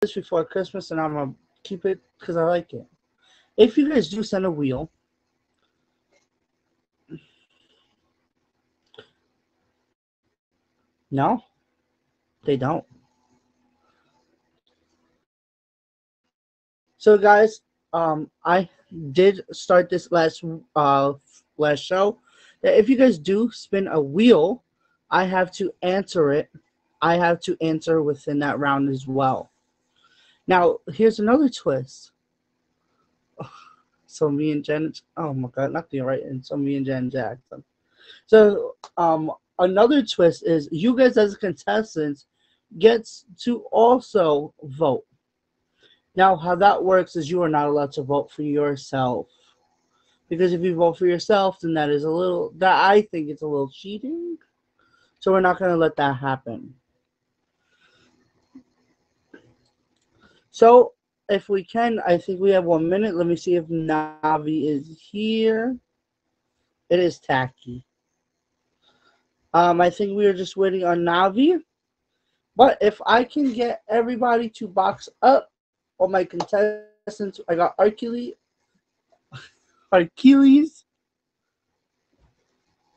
this before Christmas, and I'm gonna keep it because I like it. If you guys do send a wheel, no, they don't. So, guys, I did start this last show that if you guys do spin a wheel, I have to answer it. I have to answer within that round as well. Now, here's another twist. So me and Jen, oh my God, not the right, and so me and Jen Jackson. So, another twist is you guys as contestants gets to also vote. Now, how that works is you are not allowed to vote for yourself. Because if you vote for yourself, then I think it's a little cheating. So we're not going to let that happen. So, if we can, I think we have 1 minute. Let me see if Navi is here. It is tacky. I think we are just waiting on Navi. But if I can get everybody to box up, all my contestants, I got Hercules,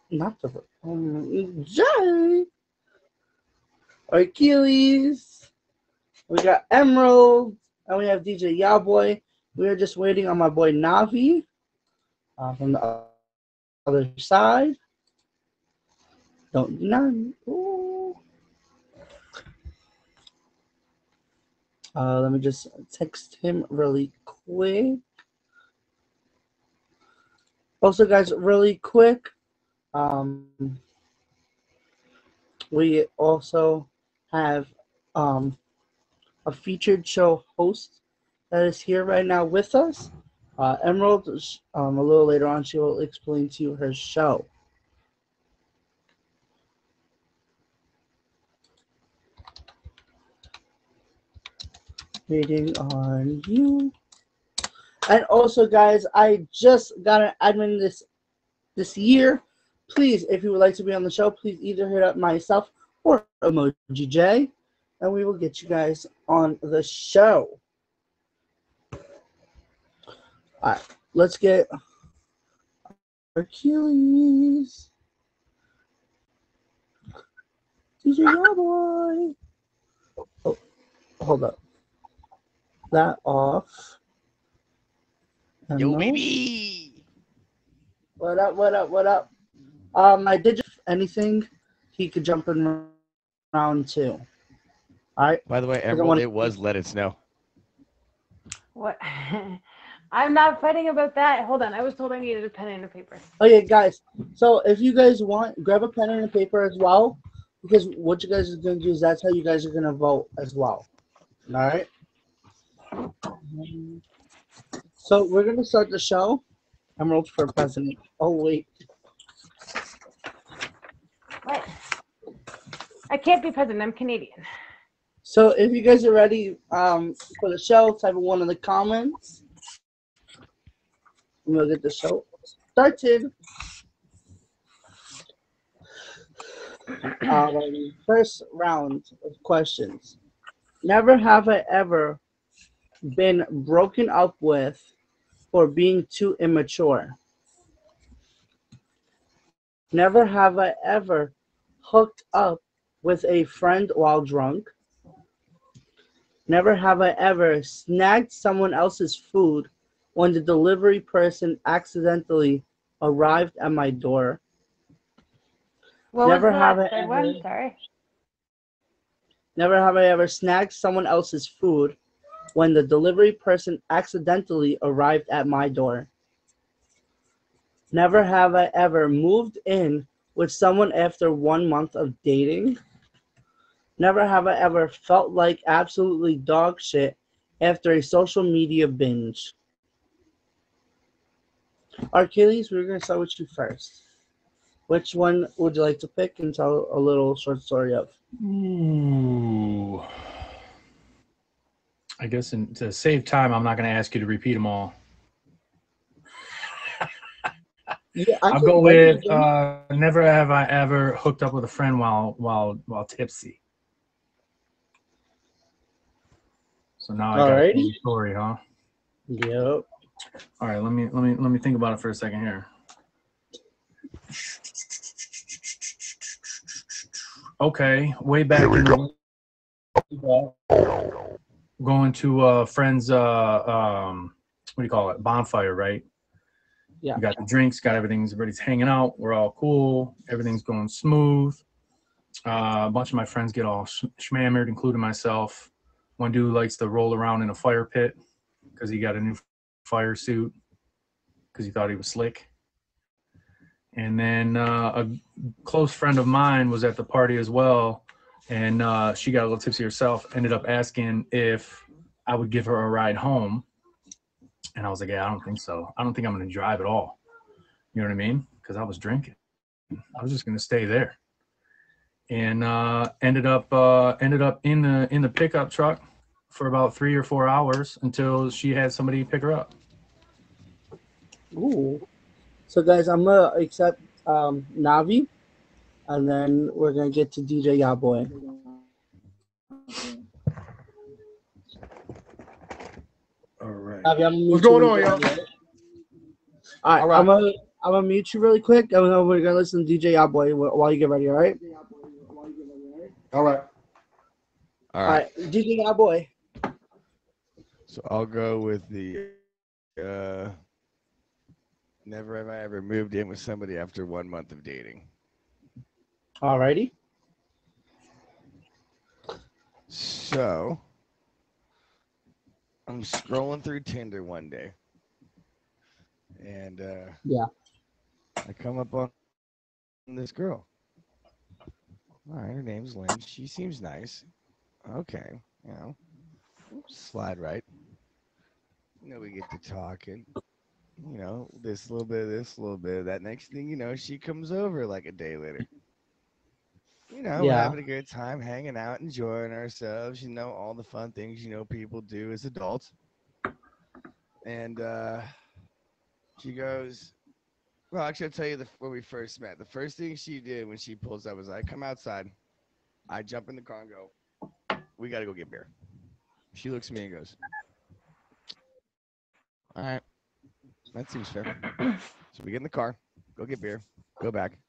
not the Jay, Hercules, we got Emerald, and we have DJ Yowboy. We are just waiting on my boy Navi from the other side. Don't none. Let me just text him really quick. Also, guys, really quick, we also have a featured show host that is here right now with us. Emerald, a little later on, she will explain to you her show. Waiting on you. And also, guys, I just got an admin this year. Please, if you would like to be on the show, please either hit up myself or Emoji J, and we will get you guys on the show. All right, let's get Hercules. DJ Yowboy. Oh, hold up. That off. Yo, baby. What up, what up, what up? I did just anything, he could jump in round 2. All right. By the way, Emerald, it was Let It Snow. What? I'm not fighting about that. Hold on. I was told I needed a pen and a paper. Okay, guys. So if you guys want, grab a pen and a paper as well, because what you guys are going to do is that's how you guys are going to vote as well. All right. So we're going to start the show. Emerald for president. Oh, wait. What? I can't be president. I'm Canadian. So if you guys are ready for the show, type 1 in the comments. And we'll get the show started. First round of questions. Never have I ever been broken up with for being too immature. Never have I ever hooked up with a friend while drunk. Never have I ever snagged someone else's food when the delivery person accidentally arrived at my door. Never have I ever. Sorry. Never have I ever snagged someone else's food when the delivery person accidentally arrived at my door. Never have I ever moved in with someone after 1 month of dating. Never have I ever felt like absolutely dog shit after a social media binge. Hercules, we're going to start with you first. Which one would you like to pick and tell a little short story of? Ooh. I guess to save time, I'm not going to ask you to repeat them all. Yeah, I'll go with never have I ever hooked up with a friend while tipsy. So now I got Alrighty. the story, huh? Yep. All right, let me think about it for a second here. Okay, way back in the going to a friend's what do you call it? Bonfire, right? Yeah. You got the drinks, got everybody's hanging out. We're all cool. Everything's going smooth. A bunch of my friends get all schmammered, including myself. One dude likes to roll around in a fire pit because he got a new fire suit because he thought he was slick. And then a close friend of mine was at the party as well, and she got a little tipsy herself, ended up asking if I would give her a ride home. And I was like, yeah, I don't think so. I don't think I'm going to drive at all. You know what I mean? Because I was drinking. I was just going to stay there. And ended up in the pickup truck for about 3 or 4 hours until she had somebody pick her up. Ooh. So guys, I'm gonna accept Navi, and then we're gonna get to DJ Yaboy. All right. Navi, I'm What's going on, y'all? All right, I'm gonna mute you really quick, and we're gonna listen to DJ Yaboy while you get ready. All right. All right. All right. DJ Yaboy. So I'll go with the never have I ever moved in with somebody after 1 month of dating. Alrighty. So I'm scrolling through Tinder one day, and Yeah. I come up on this girl. All right, her name's Lynn. She seems nice. Okay, slide right. We get to talking. This little bit of this, a little bit of that. Next thing you know, she comes over like a day later. We're having a good time, hanging out, enjoying ourselves. All the fun things people do as adults. And she goes, well, actually, I'll tell you when we first met. The first thing she did when she pulls up was I come outside, I jump in the car and go, we got to go get beer. She looks at me and goes, all right, that seems fair. So we get in the car, go get beer, go back,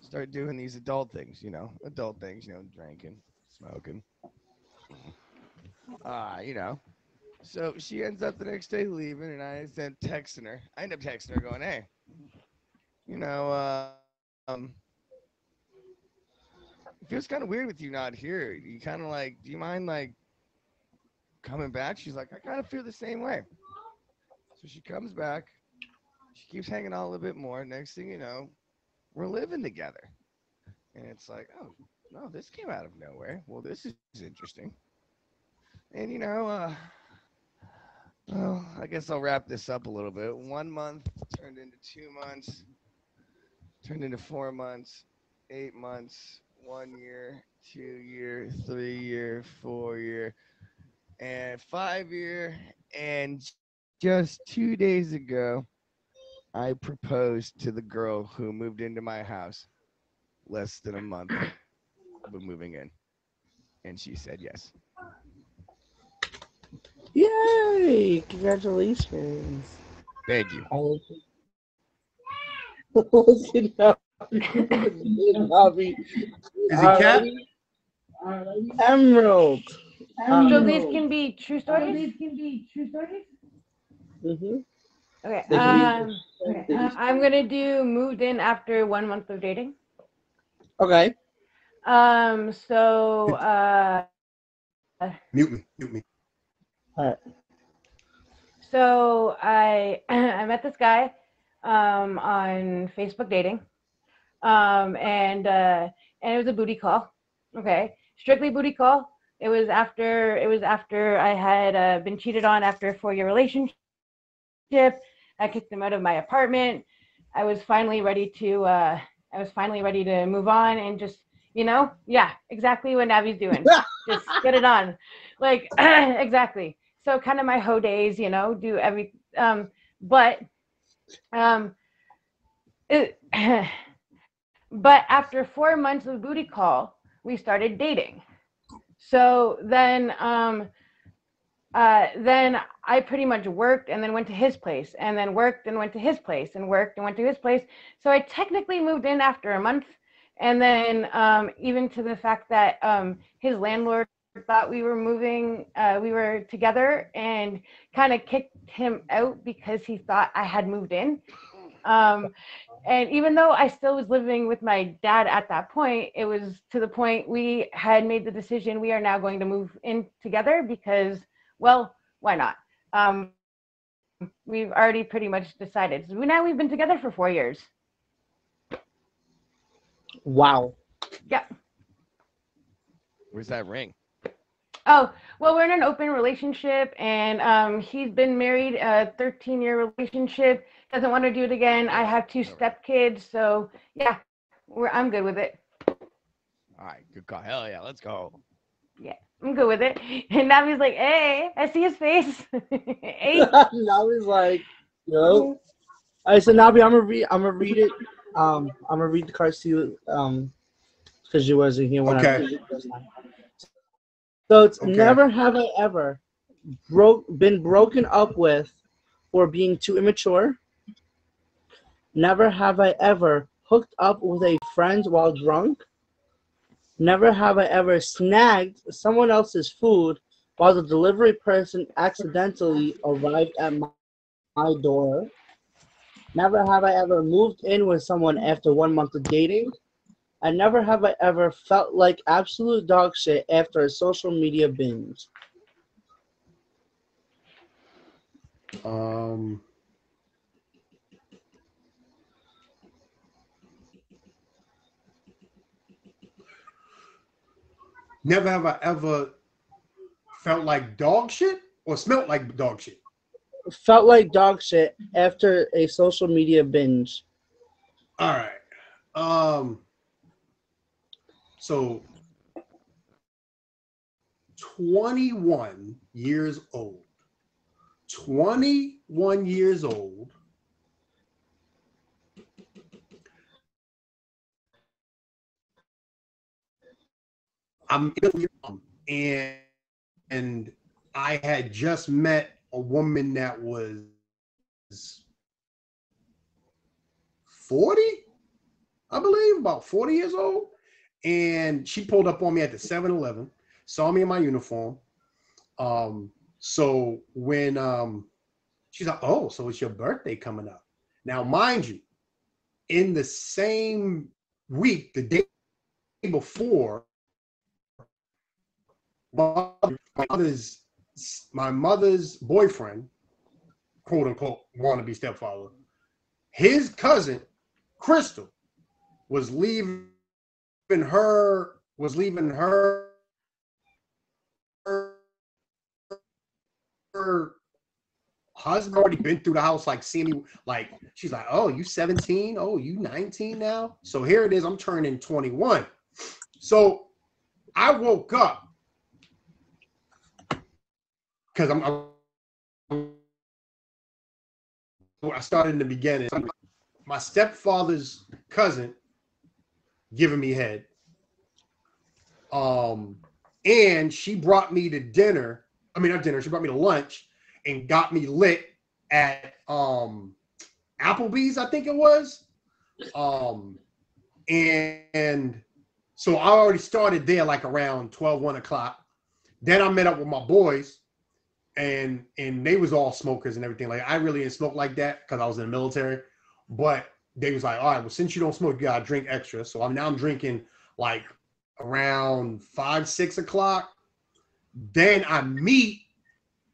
start doing these adult things, drinking, smoking. So she ends up the next day leaving, and I end up texting her going, hey, it feels kind of weird with you not here. You kind of do you mind coming back? She's like, I kind of feel the same way. So she comes back. She keeps hanging out a little bit more. Next thing you know, we're living together. And it's like, oh, no, this came out of nowhere. Well, this is interesting. And, well, I guess I'll wrap this up a little bit. 1 month turned into 2 months, turned into 4 months, 8 months, 1 year, 2 year, 3 year, 4 year, and 5 year. And just 2 days ago, I proposed to the girl who moved into my house less than a month of moving in. And she said yes. Yay! Congratulations. Thank you. Is it cat? Emerald. So these can be true stories? Mm-hmm. Okay. I'm going to do moved in after 1 month of dating. Okay. So Mute me. All right. So I met this guy on Facebook dating, and it was a booty call. Okay, strictly booty call. It was after I had been cheated on after a 4-year relationship. I kicked him out of my apartment. I was finally ready to move on and just exactly what Navi's doing. Just get it on, exactly. So kind of my hoe days, do every, but after 4 months of booty call, we started dating. So then then I pretty much worked and then went to his place, and then worked and went to his place, and worked and went to his place. So I technically moved in after a month. And then even to the fact that his landlord thought we were moving, we were together, and kind of kicked him out because he thought I had moved in. And even though I still was living with my dad at that point, it was to the point we had made the decision we are now going to move in together because, well, why not? We've already pretty much decided. So now we've been together for 4 years. Wow. Yeah. Where's that ring? Oh, well, we're in an open relationship, and he's been married, a 13-year relationship, doesn't want to do it again. I have 2 stepkids, so yeah, I'm good with it. All right, good call. Hell yeah, let's go. Yeah, I'm good with it. And Navi's like, hey, I see his face. Hey. Now he's like, yo. I said, Nabi, I'm gonna read it. I'm gonna read the cards to you, because you wasn't here when I did it first time. So it's never have I ever been broken up with for being too immature. Never have I ever hooked up with a friend while drunk. Never have I ever snagged someone else's food while the delivery person accidentally arrived at my door. Never have I ever moved in with someone after 1 month of dating. And never have I ever felt like absolute dog shit after a social media binge. Never have I ever felt like dog shit or smelt like dog shit. Felt like dog shit after a social media binge. All right. So 21 years old. 21 years old. And I had just met a woman that was 40, I believe, about 40 years old. And she pulled up on me at the 7-Eleven, saw me in my uniform. So when she's like, oh, so it's your birthday coming up. Now, mind you, in the same week, the day before, my mother's boyfriend, quote unquote, wannabe stepfather, his cousin, Crystal, was leaving her husband already been through the house, like seeing me, like she's like, oh, you 17, oh, you 19 now. So here it is, I'm turning 21. So I woke up because I started in the beginning. My stepfather's cousin giving me head. And she brought me to dinner. I mean, not dinner, she brought me to lunch and got me lit at Applebee's, I think it was. And so I already started there like around 12, 1 o'clock. Then I met up with my boys, and they was all smokers and everything. Like, I really didn't smoke like that because I was in the military. But they was like, all right, well, since you don't smoke, you gotta drink extra. So I'm drinking like around 5, 6 o'clock. Then I meet,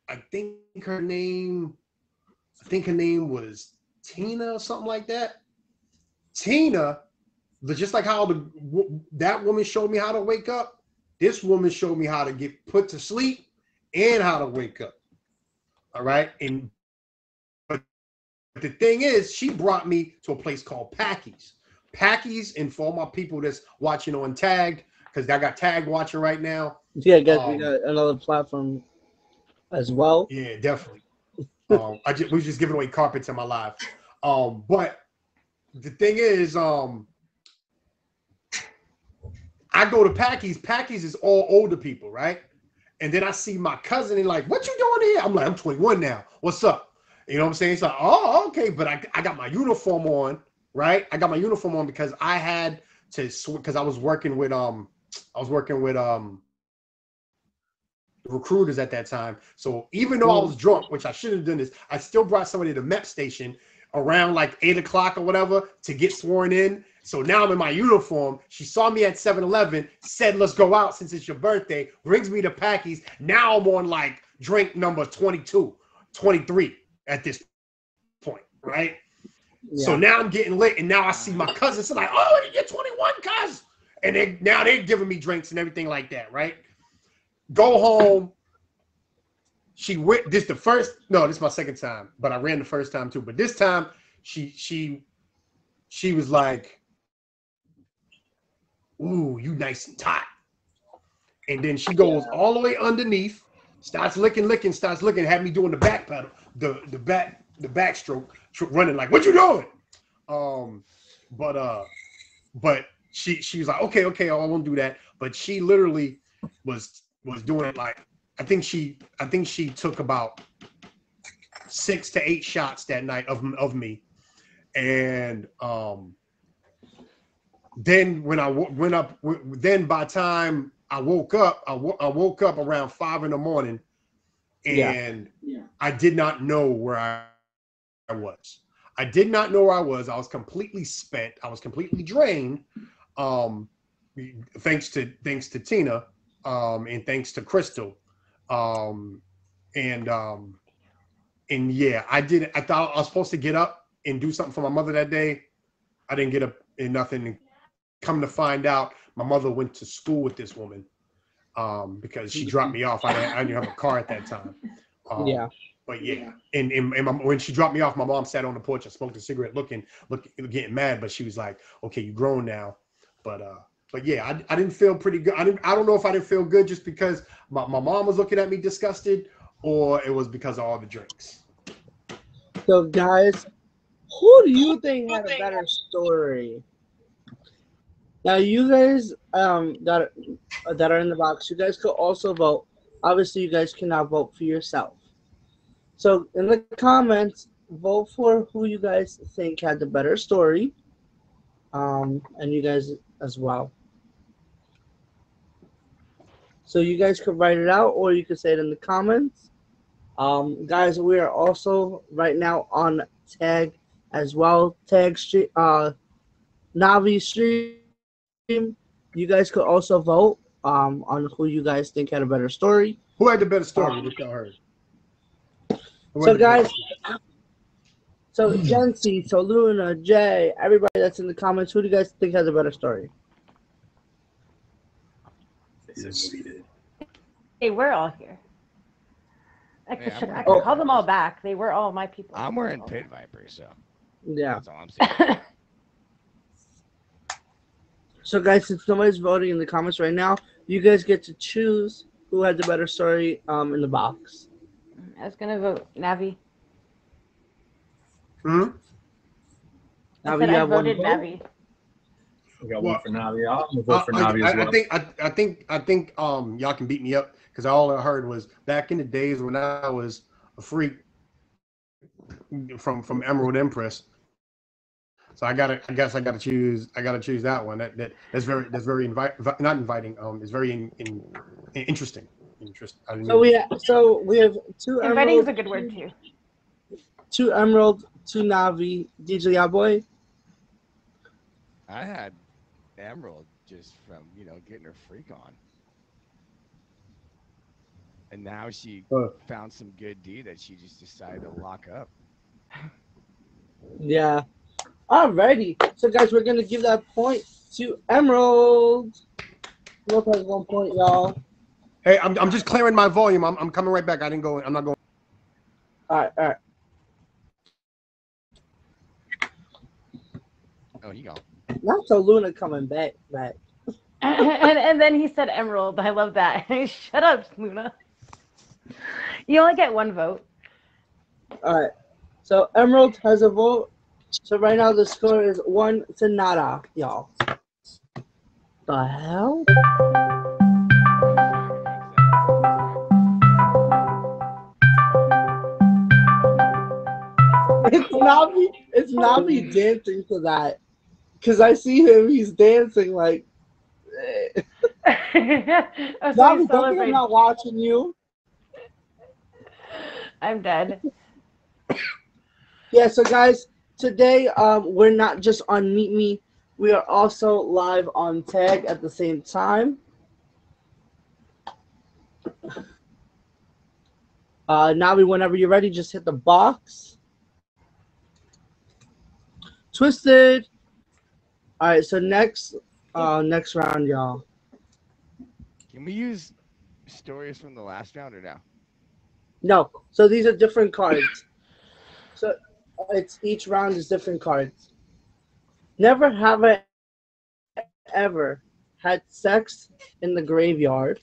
I think her name was Tina or something like that. Tina, just like how that woman showed me how to wake up, this woman showed me how to get put to sleep and how to wake up. All right. But the thing is, she brought me to a place called Packy's. Packy's, and for all my people that's watching on Tagged, because I got Tagged watching right now. Yeah, we got another platform as well. Yeah, definitely. We was just giving away carpets in my life. But the thing is, I go to Packy's. Packy's is all older people, right? And then I see my cousin and like, what you doing here? I'm like, I'm 21 now. What's up? You know what I'm saying? It's like, oh, okay. But I got my uniform on, right? I got my uniform on because I had to, because I was working with recruiters at that time. So even though I was drunk, which I shouldn't have done this, I still brought somebody to the MEP station around like 8 o'clock or whatever to get sworn in. So now I'm in my uniform. She saw me at 7-Eleven, said, let's go out since it's your birthday, brings me to Packies. Now I'm on like drink number 22, 23 at this point, right? Yeah. So now I'm getting lit, and now I see my cousins. So like, oh, you're 21, cuz. And now they're giving me drinks and everything like that, right? Go home. This is my second time, but I ran the first time too. But this time she was like, ooh, you nice and tight. And then she goes all the way underneath, starts licking, had me doing the back pedal, the backstroke, running like, what you doing? But she was like, okay, I won't do that. But she literally was doing it like, I think she took about 6 to 8 shots that night of me. And then when I went up, then by the time I woke up, I woke up around 5 in the morning, and I did not know where I was. I did not know where I was. I was completely spent. I was completely drained. Thanks to Tina, and thanks to Crystal. And yeah, I thought I was supposed to get up and do something for my mother that day. I didn't get up and nothing. Come to find out, my mother went to school with this woman because she dropped me off. I didn't have a car at that time. But yeah, and when she dropped me off, my mom sat on the porch and smoked a cigarette, looking, getting mad. But she was like, "Okay, you grown now." But yeah, I didn't feel pretty good. I don't know if I didn't feel good just because my mom was looking at me disgusted, or it was because of all the drinks. So guys, who do you think had a better story? Now you guys that are in the box, you guys could also vote. Obviously, you guys cannot vote for yourself. So in the comments, vote for who you guys think had the better story, and you guys as well. So you guys could write it out, or you could say it in the comments. Guys, we are also right now on Tag as well. Tag stream, Navi stream. You guys could also vote on who you guys think had a better story. Who had the better story? Which y'all heard. So guys, so Jency, so Luna, Jay, everybody that's in the comments, who do you guys think has a better story? Hey, we're all here. I could call them all back. They were all my people. I'm wearing Pit Viper, so yeah. That's all I'm saying. So guys, since nobody's voting in the comments right now, you guys get to choose who had the better story in the box. I was gonna vote Navi. Navi, I voted Navi. We got one for Navi. I'm gonna vote for Navi as well. I think y'all can beat me up because all I heard was back in the days when I was a freak from Emerald Empress. So I gotta choose that one. That's very not inviting. It's very interesting. So we have 2 Inviting Emerald. is a good word too. 2 Emerald, 2 Navi. DJ Yaboy. I had Emerald just from getting her freak on, and now she found some good D that she just decided to lock up. Yeah. Alrighty. So guys, we're gonna give that point to Emerald. Wolf has 1 point, y'all. Hey, I'm just clearing my volume. I'm coming right back. I'm not going. All right. Oh, he gone. Not so Luna coming back. and then he said Emerald. I love that. Shut up, Luna. You only get 1 vote. All right. So Emerald has a vote. So right now the score is 1 to nada, y'all. The hell? It's not me dancing to that. Because I see him, he's dancing like. I'm so Navi, don't think I'm celebrating. not watching you. I'm dead. Yeah, so guys, today we're not just on Meet Me, we are also live on Tag at the same time. Navi, whenever you're ready, just hit the box. Twisted. All right, so next round, y'all. Can we use stories from the last round or no? No, so these are different cards. So it's each round is different cards. Never have I ever had sex in the graveyard.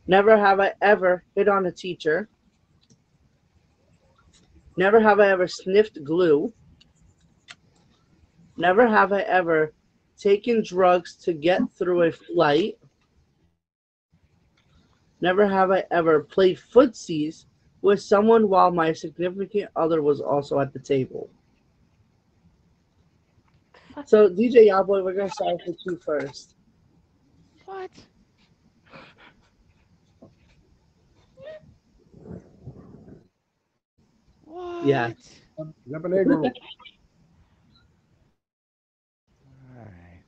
Never have I ever hit on a teacher. Never have I ever sniffed glue. Never have I ever taken drugs to get through a flight. Never have I ever played footsies with someone while my significant other was also at the table. So, DJ Yawboy, we're going to start with you first. What? Yeah. What? Yep, an egg roll. All right.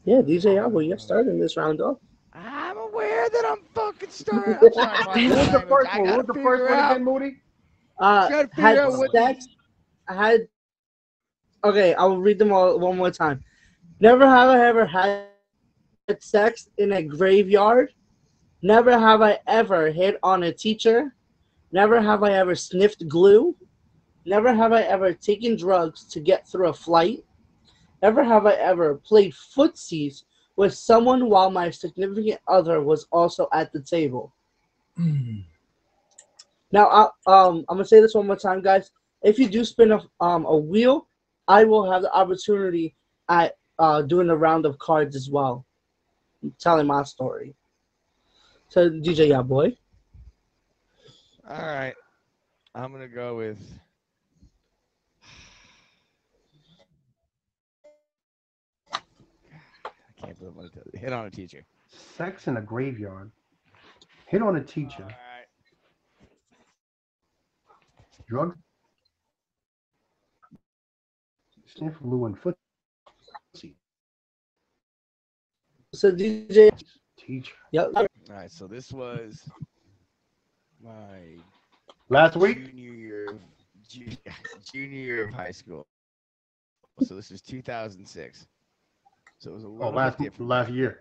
Yeah, DJ Yawboy, you're starting this round off. I'm aware that I'm fucking starting. I'm trying to find What was the language. first I one? What gotta was the figure first one out. again, Moody? Gotta figure Had out what sex. Had. Okay, I'll read them all one more time. Never have I ever had sex in a graveyard. Never have I ever hit on a teacher. Never have I ever sniffed glue. Never have I ever taken drugs to get through a flight. Never have I ever played footsies with someone while my significant other was also at the table. Now, I'm gonna say this one more time, guys. If you do spin a wheel, I will have the opportunity at doing a round of cards as well, telling my story. So, DJ, yeah, boy. All right. I'm gonna go with. I can't believe I'm gonna tell you. Hit on a teacher. Sex in a graveyard. Hit on a teacher. All right. Drugs. Sniff glue and footsie. So, DJ, Teacher. yep. All right. So this was my Last week? junior year of junior year of high school. So this was 2006. So it was a Oh, little last bit different. last back year. then.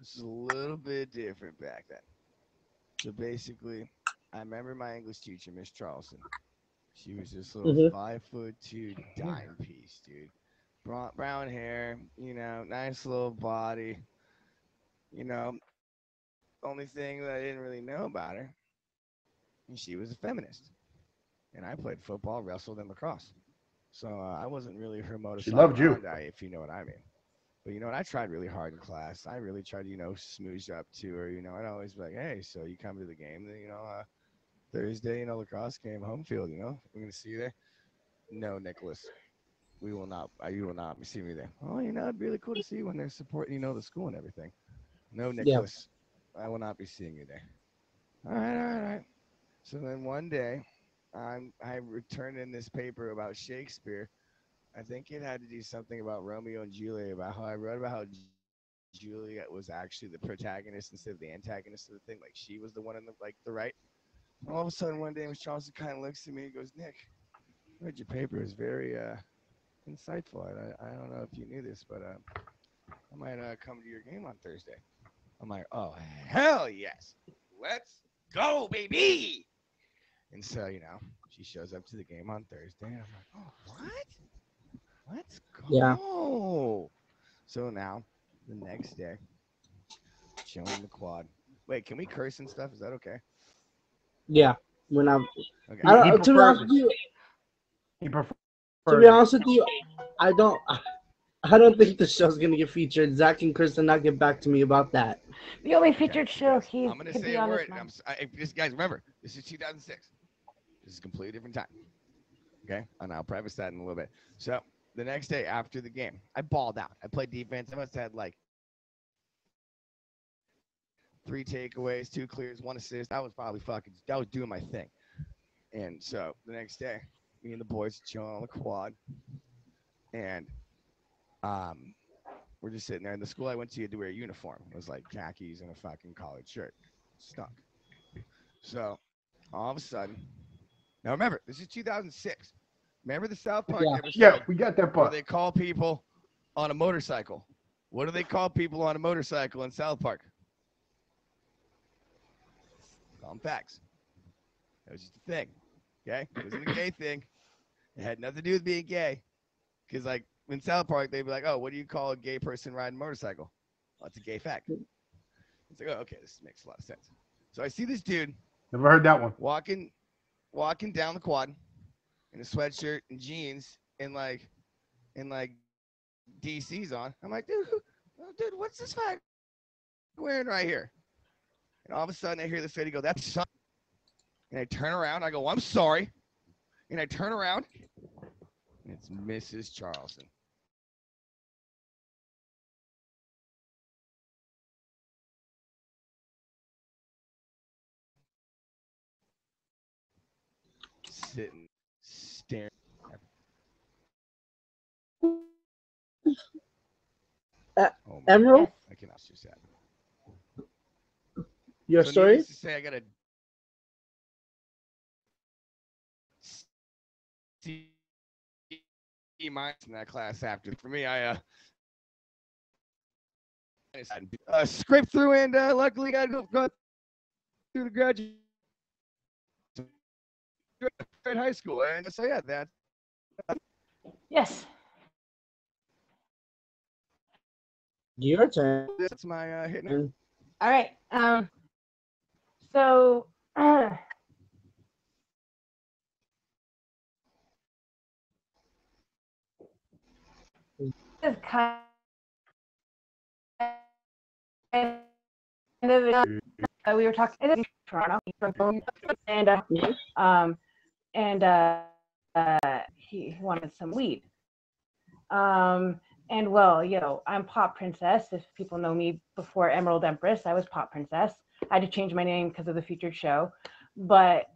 This is a little bit different back then. So basically, I remember my English teacher, Miss Charleston. She was this little Mhm. 5'2" dime piece, dude. Brown hair, nice little body. Only thing that I didn't really know about her, she was a feminist. And I played football, wrestled, and lacrosse. So I wasn't really her modus She loved you. operandi, if you know what I mean. But you know what? I tried really hard in class. I really tried to, smooze up to her. I'd always be like, hey, so you come to the game, then, Thursday, lacrosse game, home field, we're gonna see you there. No, Nicholas, we will not. You will not see me there. Oh, it'd be really cool to see you when they're supporting, the school and everything. No, Yeah. Nicholas, I will not be seeing you there. All right, all right, all right. So then one day, I returned in this paper about Shakespeare. I think it had to do something about Romeo and Juliet, about how I wrote about how Juliet was actually the protagonist instead of the antagonist of the thing. Like she was the one in the right. All of a sudden, one day, Miss Charleston kind of looks at me and goes, "Nick, I read your paper. It's very insightful. I don't know if you knew this, but I might come to your game on Thursday." I'm like, "Oh hell yes, let's go, baby!" And so she shows up to the game on Thursday, and I'm like, "Oh what? Let's Yeah. go!" So now, the next day, chilling in the quad. Wait, can we curse and stuff? Is that okay? Yeah. When Okay. I He don't, to be prefers honest it. with you, He prefers to be it. honest with you, I don't. I don't think the show's gonna get featured. Zach and Chris did not get back to me about that. The only Okay, featured show guys, he I'm gonna could say be a on word. this month. This guys, remember, this is 2006. This is a completely different time. Okay, and I'll preface that in a little bit. So the next day after the game, I balled out. I played defense. I must have had like 3 takeaways, 2 clears, 1 assist. I was doing my thing. And so the next day, me and the boys chilling on the quad, and we're just sitting there. And the school I went to, you had to wear a uniform. It was like khakis and a fucking collared shirt. Stunk. So all of a sudden, now remember, this is 2006. Remember the South Park Yeah. Yeah, episode we got that where part. they call people on a motorcycle? What do they call people on a motorcycle in South Park? Call them fags. That was just a thing. Okay? It wasn't a gay thing. It had nothing to do with being gay. Because, like, in South Park, they'd be like, oh, what do you call a gay person riding a motorcycle? Well, it's a gay fag. It's like, oh, okay, this makes a lot of sense. So I see this dude Never heard that one. walking down the quad in a sweatshirt and jeans and like DC's on. I'm like, dude, what's this fag wearing right here? And all of a sudden I hear this lady go, that's son. And I turn around, I go, I'm sorry. And I turn around, and it's Mrs. Charleston. Sitting, staring. Uh, Oh my Emerald, Yes. I cannot just that. your So story? needless to say, I got a C minus in that class after. For me, I scraped through and luckily got through the graduate high school. And so yeah, Yes. Your turn. that's my hit now. All right. So this is kind of we were talking in Toronto, and he wanted some weed. And well, you know, I'm Pop Princess. If people know me before Emerald Empress, I was Pop Princess. I had to change my name because of the featured show, but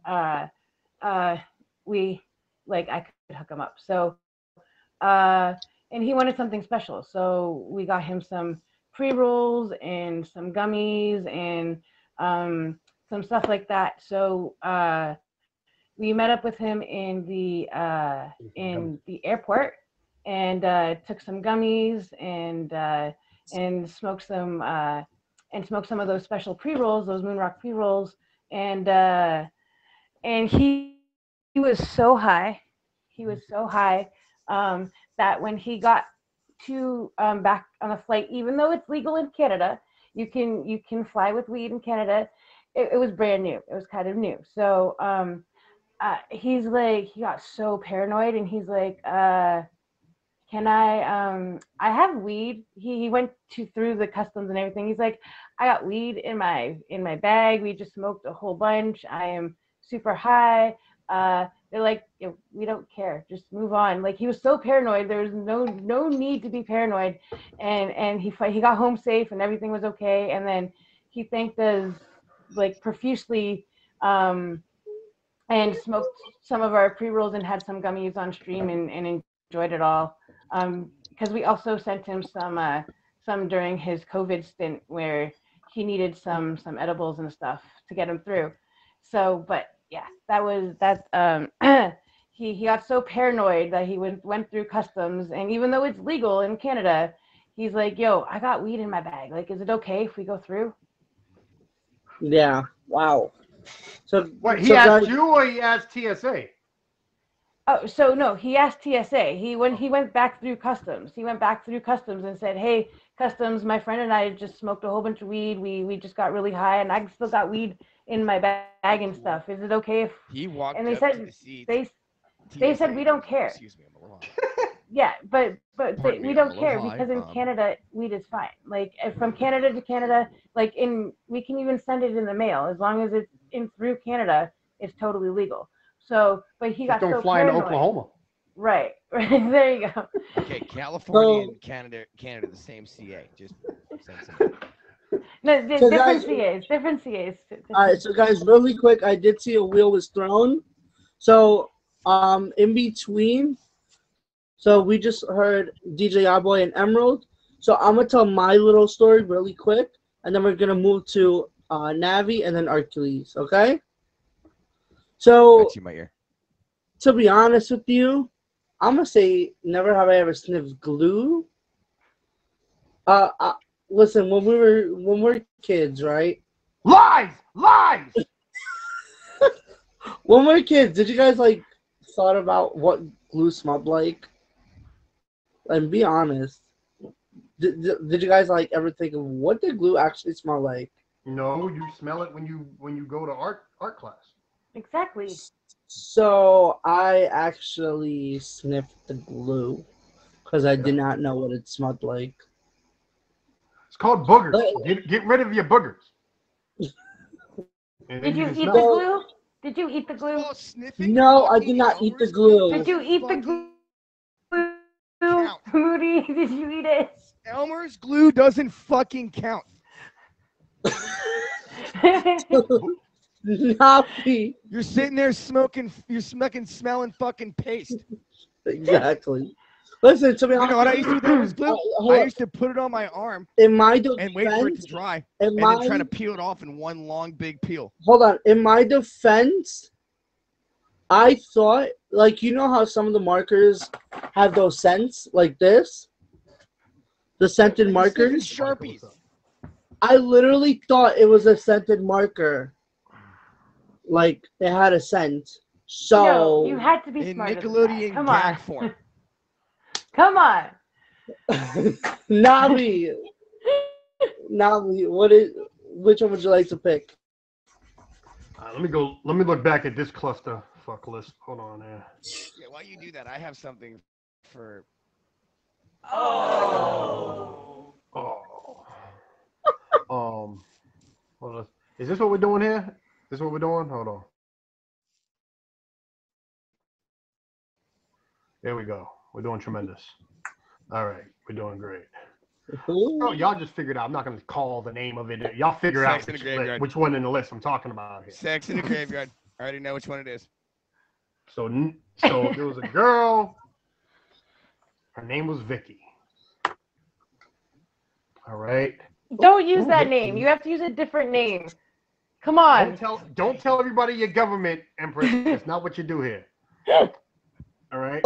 we like I could hook him up. So and he wanted something special, so we got him some pre-rolls and some gummies and some stuff like that. So we met up with him in the airport and took some gummies and smoked some of those special pre-rolls, those Moonrock pre-rolls, and he was so high. He was so high that when he got to back on a flight, even though it's legal in Canada, you can fly with weed in Canada. It was brand new. It was kind of new. So he's like, he got so paranoid, and he's like, can I have weed. He went through the customs and everything. He's like, I got weed in my bag. We just smoked a whole bunch. I am super high. They're like, we don't care, just move on. Like, he was so paranoid. There was no need to be paranoid. And he got home safe and everything was okay. And then he thanked us like profusely, and smoked some of our pre-rolls and had some gummies on stream and enjoyed it all. Because we also sent him some during his COVID stint where he needed some edibles and stuff to get him through. So, but yeah, he got so paranoid that he went through customs, and even though it's legal in Canada, he's like, yo, I got weed in my bag. Like, is it okay if we go through? Yeah. Wow. So What, he so asked guys, you or he asked TSA? Oh, so no, he asked TSA. He went back through customs. He went back through customs and said, "Hey, customs, my friend and I just smoked a whole bunch of weed. We just got really high, and I still got weed in my bag and stuff. Is it okay if?" He walked And they up to said the seat. they said TSA we don't goes, care. Excuse me, I'm a little high. Yeah, but Pardon me, we I'm don't a little care high. because in Canada weed is fine. Like from Canada to Canada, like we can even send it in the mail as long as it's in through Canada. It's totally legal. So, but he Just got so don't fly into paranoid. Oklahoma. Right, right. There you go. Okay, California So, and Canada, the same CA. Just send some. No, so different guys, CAs, different CAs. all right. So guys, really quick, I did see a wheel was thrown. So in between, so we just heard DJ Yahboy and Emerald. So I'm gonna tell my little story really quick, and then we're gonna move to Navi and then Hercules. Okay. So Got you, my ear. to be honest with you, I'm gonna say never have I ever sniffed glue. Uh, uh listen, when we were kids, right? Lies, lies. When we were kids, did you guys like thought about what glue smelled like? And be honest, did you guys like ever think of what did glue actually smell like? No, you smell it when you go to art class. Exactly. So I actually sniffed the glue because I did Yeah. not know what it smelled like. It's called boogers. But- Get rid of your boogers. And then Did you can eat smell the it. glue? Did you eat the glue? Oh, sniffing No, I fucking did not eat the Elmer's glue. Did you doesn't eat the fucking glue? count. Moody, did you eat it? Elmer's glue doesn't fucking count. Nappy. You're sitting there smoking. You're smelling fucking paste. Exactly. Listen, to be You honest, know what I used to do with Elmer's glue? hold I up. used to put it on my arm In my and wait for it to defense, dry, in and my then try to peel it off in one long big peel. hold on. In my defense, I thought like you know how some of the markers have those scents like this, the scented Like you're markers. sniffing Sharpies. I literally thought it was a scented marker, like it had a scent. So No, you had to be In smarter than that. Nickelodeon Come gag on. form. Come on. Navi, Navi, which one would you like to pick? Let me look back at this cluster fuck list. Hold on there. Yeah, while you do that, I have something for. Oh. Hold on. Is this what we're doing here? Is this what we're doing? Hold on. There we go. We're doing tremendous. All right, we're doing great. Oh, y'all just figured out. I'm not going to call the name of it. Y'all figure out Sex in the Graveyard. which one in the list I'm talking about here. Sex in the Graveyard. I already know which one it is. So there was a girl. Her name was Vicky. All right. Don't use that Vicky. name. You have to use a different name. Come on. Don't tell everybody your government, Empress. That's not what you do here. All right.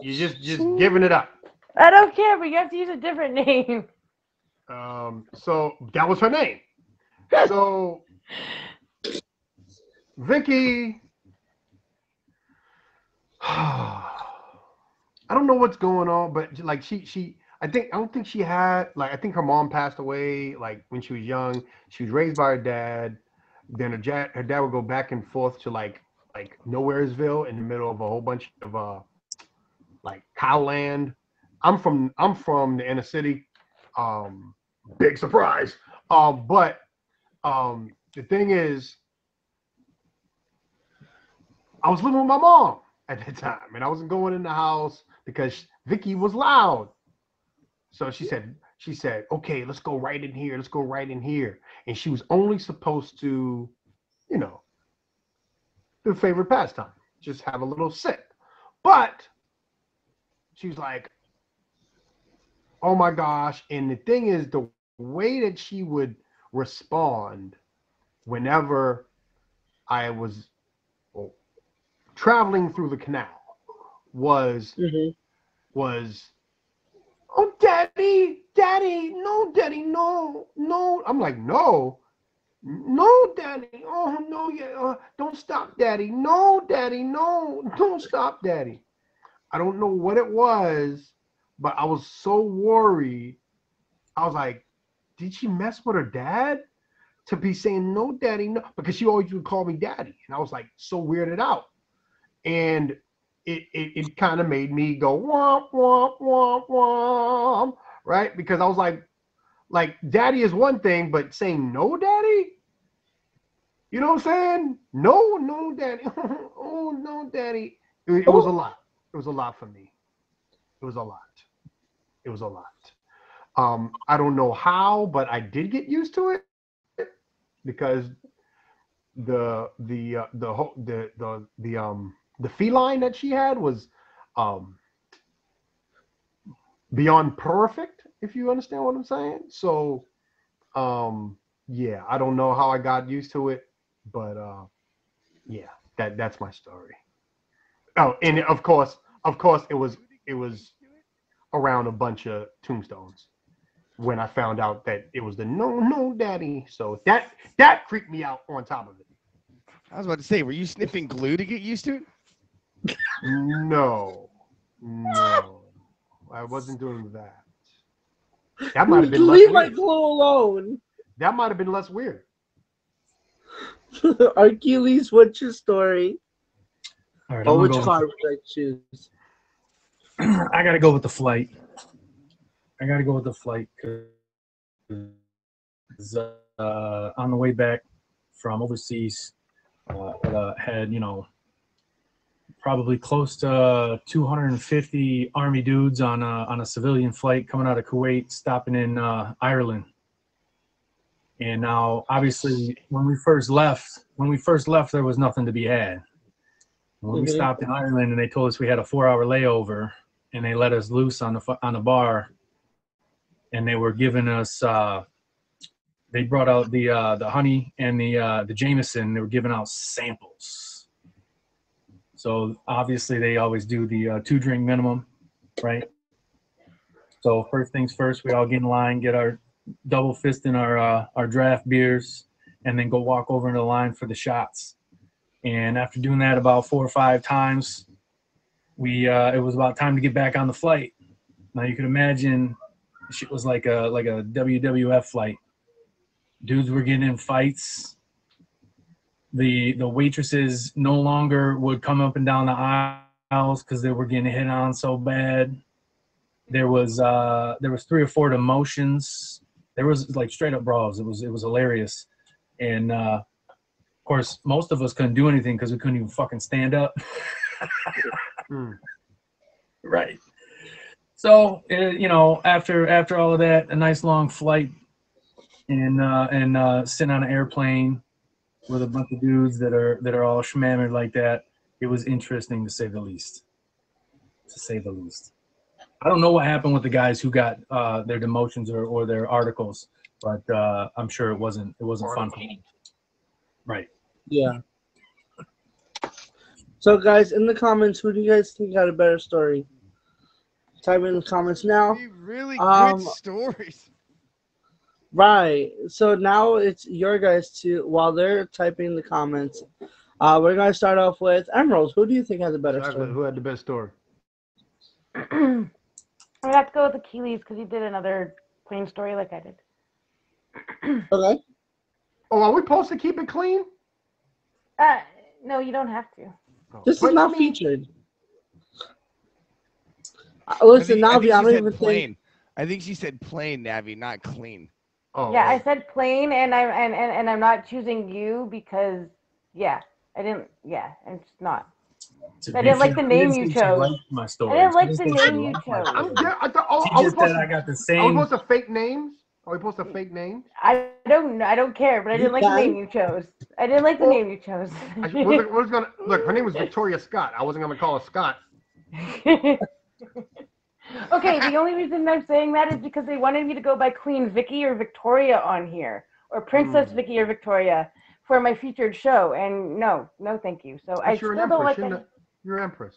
You're just giving it up. I don't care, but you have to use a different name. So that was her name. So Vicky, I don't know what's going on, but like I don't think she had I think her mom passed away like when she was young. She was raised by her dad. Then her dad would go back and forth to like Nowheresville in the middle of a whole bunch of like cow land. I'm from the inner city. Big surprise. But the thing is, I was living with my mom at that time, and I wasn't going in the house because Vicky was loud. So she said, okay, let's go right in here. Let's go right in here. And she was only supposed to, her favorite pastime, just have a little sip. But she was like, oh my gosh. And the thing is, the way that she would respond whenever I was traveling through the canal was, oh, daddy, no, daddy, no. I'm like, no, daddy. Oh, no, yeah, don't stop, daddy. No, daddy, no, don't stop, daddy. I don't know what it was, but I was so worried. I was like, did she mess with her dad to be saying, no, daddy, no? Because she always would call me daddy. And I was like, so weirded out. And it kind of made me go womp womp womp womp, right? Because I was like daddy is one thing, but saying no daddy, you know what I'm saying? No, no daddy. Oh no daddy. It was a lot. It was a lot for me. It was a lot. It was a lot. I don't know how, but I did get used to it because the feline that she had was um beyond perfect, if you understand what I'm saying. So yeah, I don't know how I got used to it, but yeah, that's my story. Oh, and of course it was around a bunch of tombstones when I found out that it was the no daddy. So that freaked me out on top of it. I was about to say, were you sniffing glue to get used to it? No, no, I wasn't doing that. That might have been less Leave my weird. glue alone. That might have been less weird. Achilles, what's your story? All right, Or I'm which gonna car would I choose? go. I gotta go with the flight. I gotta go with the flight because on the way back from overseas, had probably close to 250 Army dudes on a civilian flight coming out of Kuwait, stopping in Ireland. And now, obviously, when we first left, there was nothing to be had. When we stopped in Ireland, and they told us we had a 4-hour layover, and they let us loose on the bar, and they were giving us. They brought out the honey and the Jameson. They were giving out samples. So obviously, they always do the 2-drink minimum, right? So first things first, we all get in line, get our double fisting our draft beers, and then go walk over into the line for the shots. And after doing that about 4 or 5 times, we it was about time to get back on the flight. Now you can imagine, shit was like a WWF flight. Dudes were getting in fights. The waitresses no longer would come up and down the aisles because they were getting hit on so bad. There was 3 or 4 demotions. There was like straight up brawls. It was hilarious, and of course most of us couldn't do anything because we couldn't even fucking stand up. Right. So after all of that, a nice long flight, and sitting on an airplane with a bunch of dudes that are all schmammered like that. It was interesting to say the least. To say the least. I don't know what happened with the guys who got their demotions or their articles, but I'm sure it wasn't fun for them. Right. Yeah. So, guys, in the comments, who do you guys think had a better story? Type in the comments now. Really good stories. Right. So now it's your guys to, while they're typing in the comments, we're going to start off with Emerald. Who do you think has a better story? Who had the best story? I have to go with Achilles because he did another plain story like I did. Okay. Oh, are we supposed to keep it clean? No, you don't have to. This is not featured. I Listen, think Navi, I she don't said even plain. think. I think she said plain, Navi, not clean. Yeah, I said plain, and I'm not choosing you because I didn't. Yeah, it's not. I didn't like the name you chose. My story. I didn't like the name you chose. Are we supposed I got the Are we same. supposed to fake names? Are we supposed to fake names? I don't care, but I didn't like the name you chose. I didn't like the name you chose. was gonna look. Her name was Victoria Scott. I wasn't gonna call her Scott. Okay, the only reason I'm saying that is because they wanted me to go by Queen Vicky or Victoria on here, or Princess Vicky or Victoria for my featured show, and no, thank you. So I still don't like that. You're Empress.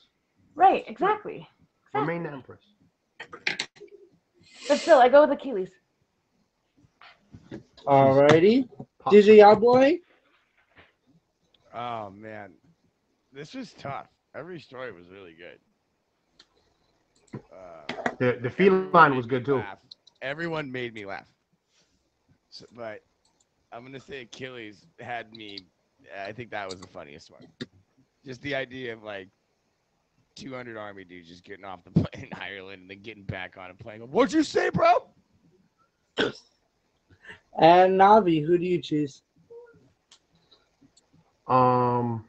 Right, exactly. Remain Empress. But still, I go with Achilles. Alrighty. DJ Yowboy? Oh man, this was tough. Every story was really good. The feline was good too. Everyone made me laugh. So, but I'm gonna say Achilles had me. I think that was the funniest one. Just the idea of like 200 army dudes just getting off the plane in Ireland and then getting back on a plane. What'd you say, bro? And Navi, who do you choose? I'm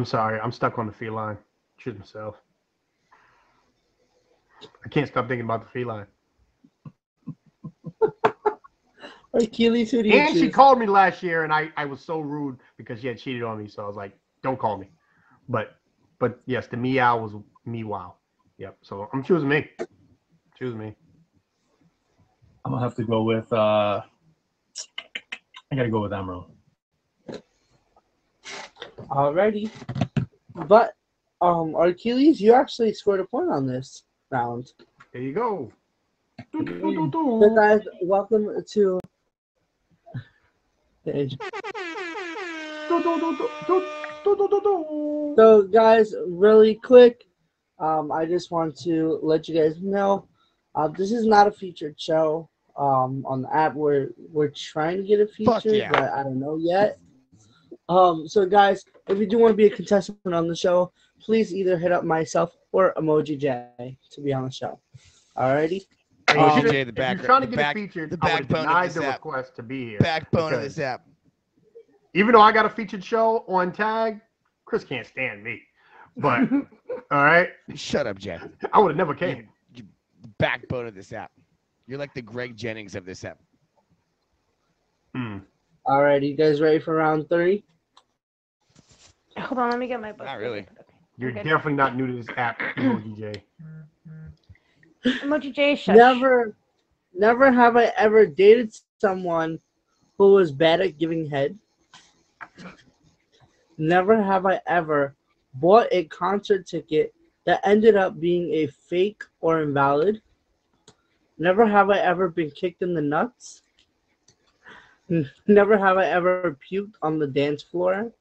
sorry. I'm stuck on the feline. Choose myself. I can't stop thinking about the feline. Achilles, who do you And choose? she called me last year, and I was so rude because she had cheated on me. So I was like, "Don't call me." But yes, the meow was me. Wow. Yep. So I'm choosing me. Choose me. I'm gonna have to go with. I gotta go with Emerald. Alrighty. But Achilles, you actually scored a point on this round. There you go. So guys, welcome to So guys, really quick, I just want to let you guys know, this is not a featured show on the app. We're trying to get it featured, yeah. but I don't know yet. So guys, if you do want to be a contestant on the show, please either hit up myself or Emoji J to be on the show. Alrighty. Hey, Emoji if J, you're the back- trying to the get back- it featured, the I would have backbone of denied this the app. request to be here. Backbone of because this app. even though I got a featured show on tag, Chris can't stand me. But all right, Shut up, Jay. I would have never came. You backbone of this app. You're like the Greg Jennings of this app. Alright, you guys ready for round 3? Hold on, let me get my book. Not really. Okay. You're Okay. definitely not new to this app, Emoji J. Emoji J, shush. Never have I ever dated someone who was bad at giving head. Never have I ever bought a concert ticket that ended up being a fake or invalid. Never have I ever been kicked in the nuts. Never have I ever puked on the dance floor.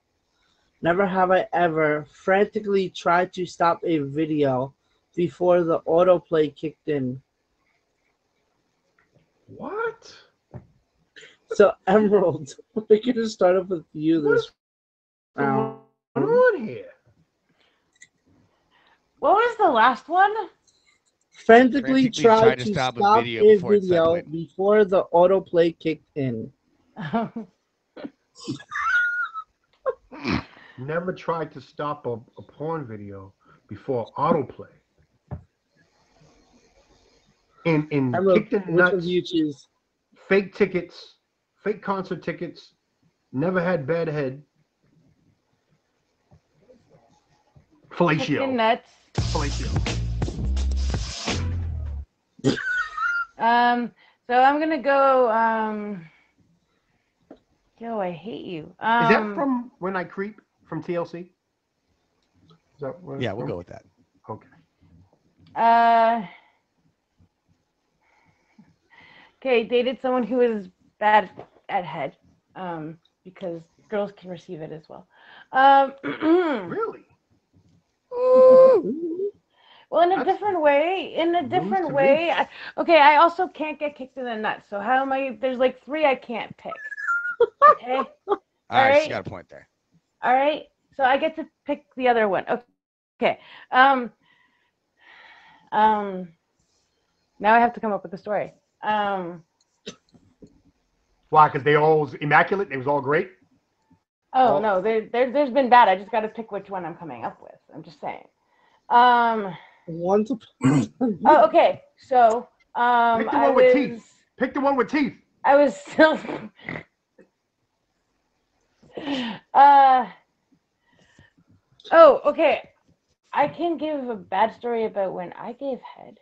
Never have I ever frantically tried to stop a video before the autoplay kicked in. What? So, Emerald, we're going to start off with you this round. What's going on here? What was the last one? Frantically tried to stop a video before before the autoplay kicked in. Never tried to stop a porn video before autoplay. And Emerald, kicked in which one nuts. do you choose? Fake tickets, fake concert tickets. Never had bad head. Chicken Fellatio. nuts. Fellatio. So I'm gonna go. Yo, I hate you. Is that from When I Creep from TLC? Is that what Yeah, it's we'll from? go with that. Okay. Okay, dated someone who is bad at head, because girls can receive it as well. Really? Well, in a That's different way. In a news different to way. me. Okay, I also can't get kicked in the nuts. So how am I? There's like 3 I can't pick. Okay. All right, right. she got a point there. All right. So I get to pick the other one. Okay. Now I have to come up with a story. Why? Because they all was immaculate. It was all great. Oh no, there's been bad. I just got to pick which one I'm coming up with. I'm just saying. One to Oh, okay. So Pick the one with teeth. Pick the one with teeth. I was still. Oh, okay. I can give a bad story about when I gave head.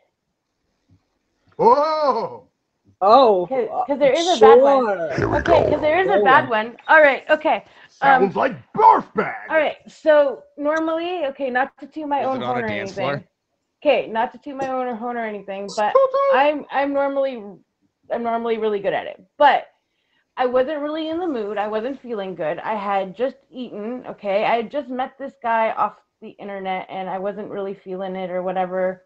Oh. Oh, Because there is a bad one. Here we Okay, because there is a bad one. All right, okay. Sounds like barf bag. All right, so normally, okay, not to toot my Is own it on a horn or dance anything. floor? Okay, not to toot my own horn or anything, but I'm normally really good at it. But I wasn't really in the mood. I wasn't feeling good. I had just eaten. Okay, I had just met this guy off the internet, and I wasn't really feeling it or whatever.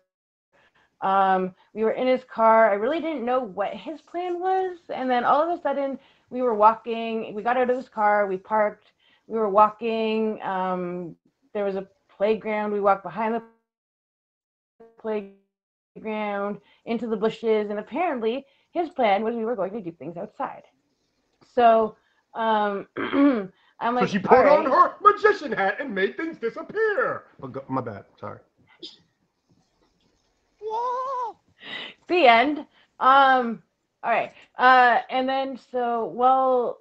We were in his car. I really didn't know what his plan was, and then all of a sudden we were walking. We got out of his car. We parked. we were walking. There was a playground. We walked behind the playground into the bushes, and apparently his plan was we were going to do things outside. So I'm So like, she all put on right. her magician hat and made things disappear. My bad. Sorry. Whoa! The end. All right. And then so well,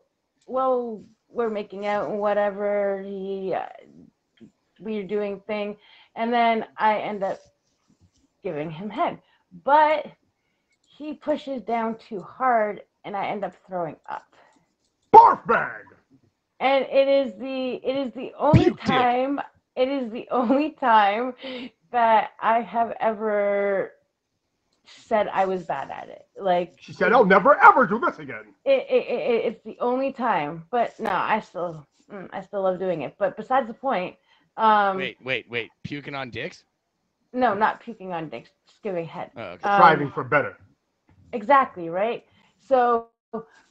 we're making out and whatever. We're doing thing, and then I end up giving him head, but he pushes down too hard, and I end up throwing up. Barf bag. And it is the only Puke dick. time it is the only time that I have ever said I was bad at it. Like She said, "I'll never ever do this again." it's the only time. But no, I still love doing it. But besides the point, Wait. Puking on dicks? no, not puking on dicks, just giving head. Oh, okay. Striving for better. Exactly, right? So,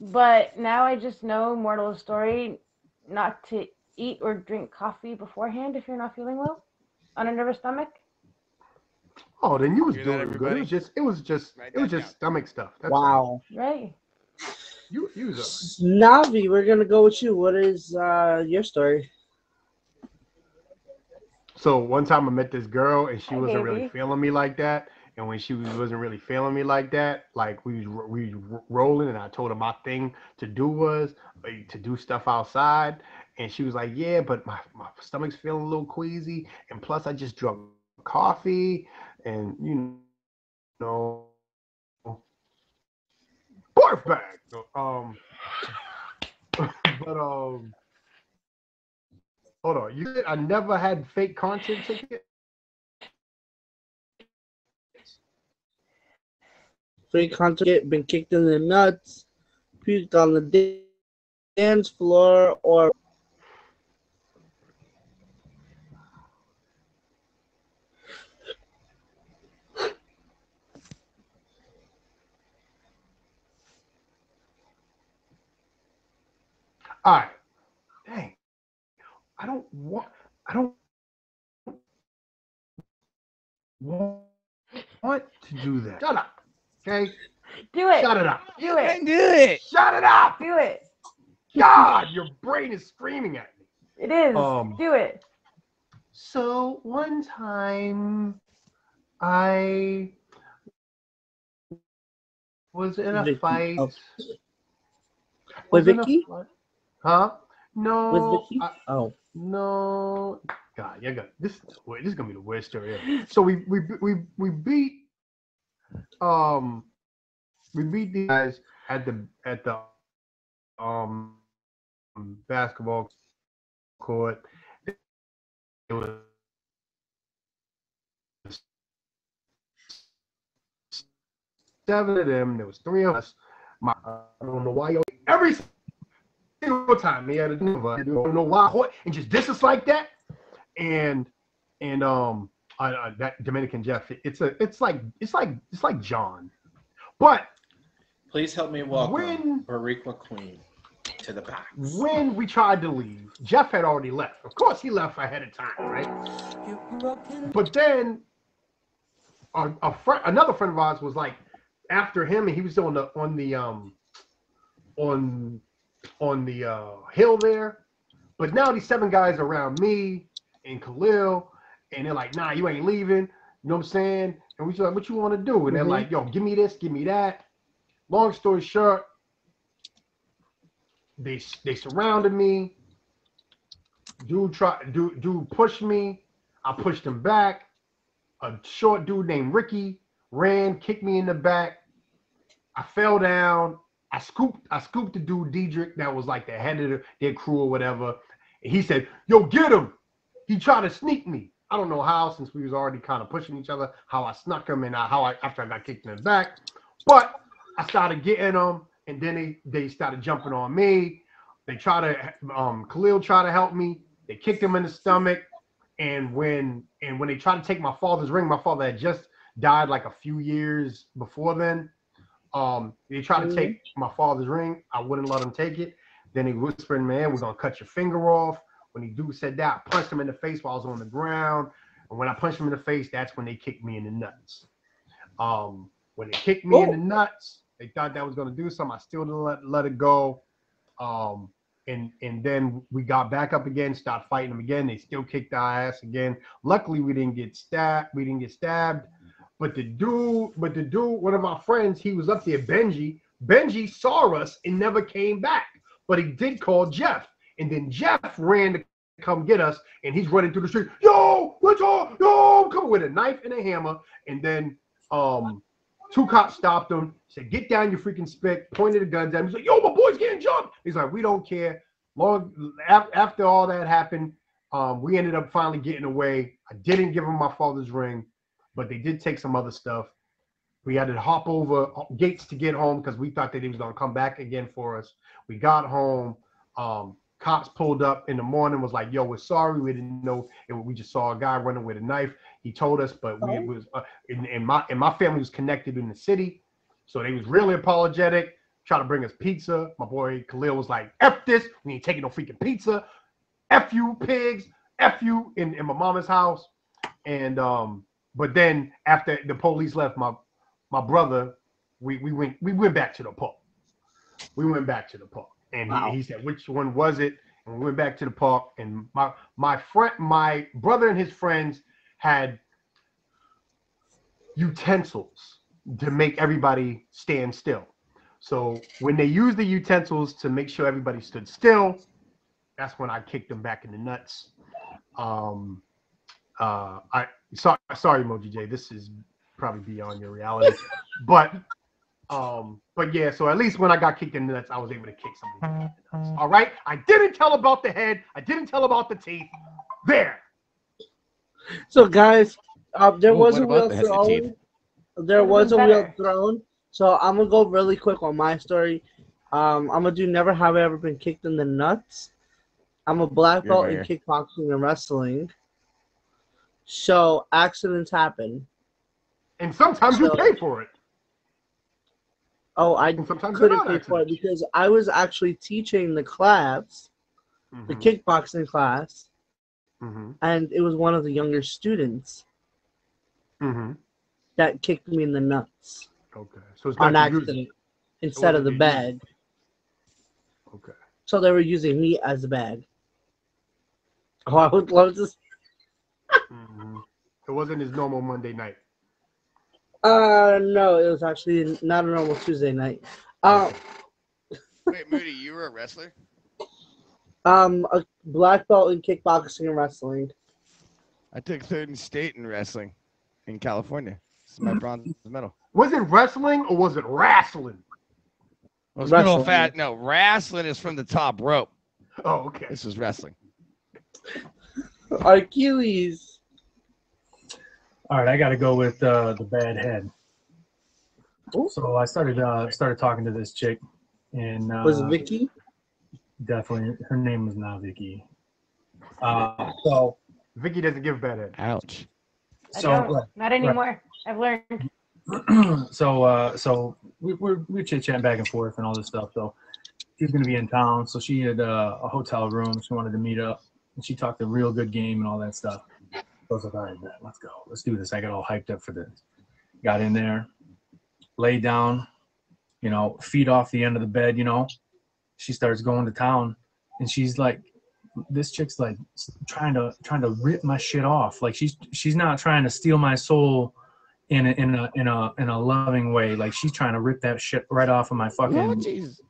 but now I just know, moral of the story, not to eat or drink coffee beforehand if you're not feeling well on a nervous stomach. Oh, then you was Hear that, doing good. everybody? It was just Write that down. stomach stuff. That's all. Wow. Right? You was Navi, we're gonna go with you. What is your story? So one time I met this girl and she Hi, wasn't really baby. feeling me like that. And when she wasn't really feeling me like that, like we was rolling, and I told her my thing to do was to do stuff outside. And she was like, "Yeah, but my stomach's feeling a little queasy, and plus I just drank coffee, and know, barf bag." But hold on. You said I never had fake content ticket? Free content, been kicked in the nuts, puked on the dance floor, or All right. Dang. I don't want to do that. Shut up. Okay? Do it. Shut it up. Do You it. can do it. Shut it up. Do it. God, your brain is screaming at me. It is. Um, Do it. So one time I was in a Vicky. fight. Oh. Was With in a Vicky? fight. Huh? With No. Vicky? Oh. No. God, you got this. Wait, this is gonna be the worst story ever. So we beat these guys at the basketball court. It was 7 of them. There was 3 of us. I don't know why every single time he had a I don't know why, and just distance like that. And that Dominican Jeff, it's like John, but Please help me welcome when Bariq McQueen to the box. when we tried to leave, Jeff had already left. Of course, he left ahead of time, right? But then another friend of ours was like after him, and he was on the hill there. But now these 7 guys around me and Khalil, and they're like, "Nah, you ain't leaving." You know what I'm saying? And we just like, "What you want to do?" And they're like, "Yo, give me this, give me that." Long story short, they surrounded me. Dude pushed me. I pushed him back. A short dude named Ricky ran, kicked me in the back. I fell down. I scooped the dude Diedrich that was like the head of their crew or whatever. And he said, "Yo, get him." He tried to sneak me. I don't know how, since we was already kind of pushing each other, how I snuck him and after I got kicked in the back. But I started getting them, and then they started jumping on me. They tried to Khalil tried to help me. They kicked him in the stomach. And when they tried to take my father's ring, my father had just died like a few years before then. They tried to take my father's ring. I wouldn't let him take it. Then he whispered, "Man, we're gonna cut your finger off." When the dude said that, I punched him in the face while I was on the ground. And when I punched him in the face, that's when they kicked me in the nuts. When they kicked me in the nuts, they thought that was going to do something. I still didn't let it go. And then we got back up again, started fighting them again. They still kicked our ass again. Luckily, we didn't get stabbed. But the dude, one of my friends, he was up there, Benji. Benji saw us and never came back. But he did call Jeff. And then Jeff ran to come get us, and he's running through the street. Yo, what's up? Yo, I'm coming with a knife and a hammer. And then two cops stopped him, said, get down, you freaking spick, pointed the guns at him. He's like, yo, my boy's getting jumped. He's like, we don't care. After all that happened, we ended up finally getting away. I didn't give him my father's ring, but they did take some other stuff. We had to hop over gates to get home because we thought that he was going to come back again for us. We got home. Cops pulled up in the morning, was like, yo, we're sorry. We didn't know. We just saw a guy running with a knife. He told us, but it was and my family was connected in the city. So they was really apologetic, trying to bring us pizza. My boy Khalil was like, F this. We ain't taking no freaking pizza. F you, pigs. F you in my mama's house. And but then after the police left, my brother, we went back to the park. We went back to the park. And he said, which one was it? And we went back to the park. And my brother and his friends had utensils to make everybody stand still. So when they used the utensils to make sure everybody stood still, that's when I kicked them back in the nuts. Sorry, Moji J, this is probably beyond your reality, but yeah. So at least when I got kicked in the nuts, I was able to kick somebody in the nuts. All right, I didn't tell about the head. I didn't tell about the teeth. There. So guys, there was what a about wheel the head and the thrown. teeth? There Would've was a been wheel better. thrown. So I'm gonna go really quick on my story. I'm gonna do never have I ever been kicked in the nuts. I'm a black You're belt in mayor. kickboxing and wrestling. So accidents happen. And sometimes you So- pay for it. Oh, I And sometimes they're couldn't not pay for it accidents. because I was actually teaching the class, the Mhm, kickboxing class, mhm, and it was one of the younger students mhm. that kicked me in the nuts Okay, so it's on not you accident using. instead of the wasn't you using. bag. Okay. So they were using me as the bag. Oh, I would love to. Mhm. It wasn't his normal Monday night. No, it was actually not a normal Tuesday night. Wait, Moody, you were a wrestler? A black belt in kickboxing and wrestling. I took third in state in wrestling in California. This is my bronze medal. Was it wrestling or was it wrestling? Well, it's good old Wrestling. fat. No, wrestling is from the top rope. Oh, okay. This is wrestling. Achilles. All right, I got to go with the bad head. Ooh. So I started talking to this chick, and Was it Vicky? definitely her name was not Vicky. So Vicky doesn't give bad head. Ouch. I so don't. Not anymore. I've learned. so we're chit chatting back and forth and all this stuff. So she's gonna be in town, so she had a hotel room. She wanted to meet up, and she talked a real good game and all that stuff. So I was like, all right, man, let's go, let's do this. I got all hyped up for this. Got in there, laid down, feet off the end of the bed. She starts going to town, and she's like, this chick's like trying to rip my shit off. Like she's not trying to steal my soul in a loving way. Like she's trying to rip that shit right off of my fucking. Oh, Jesus.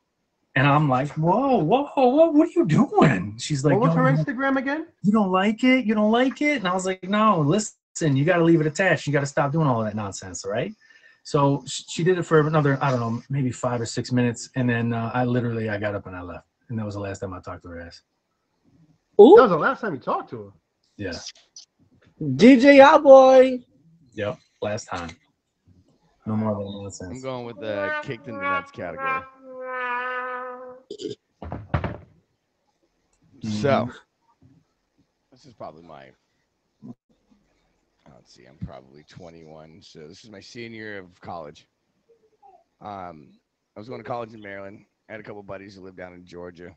And I'm like, whoa, what are you doing? She's like, What was her "Yo, Instagram again? you don't like it? You don't like it? And I was like, no, listen, you got to leave it attached. You got to stop doing all that nonsense, all right? So she did it for another, I don't know, maybe 5 or 6 minutes. And then I got up and I left. And that was the last time I talked to her ass. That Ooh, was the last time you talked to her. Yeah. DJ Outboy. Yep. Last time. No more of that I'm nonsense. going with the kicked in the nuts category. So, this is probably let's see, I'm probably 21. So, this is my senior year of college. I was going to college in Maryland. I had a couple buddies who lived down in Georgia.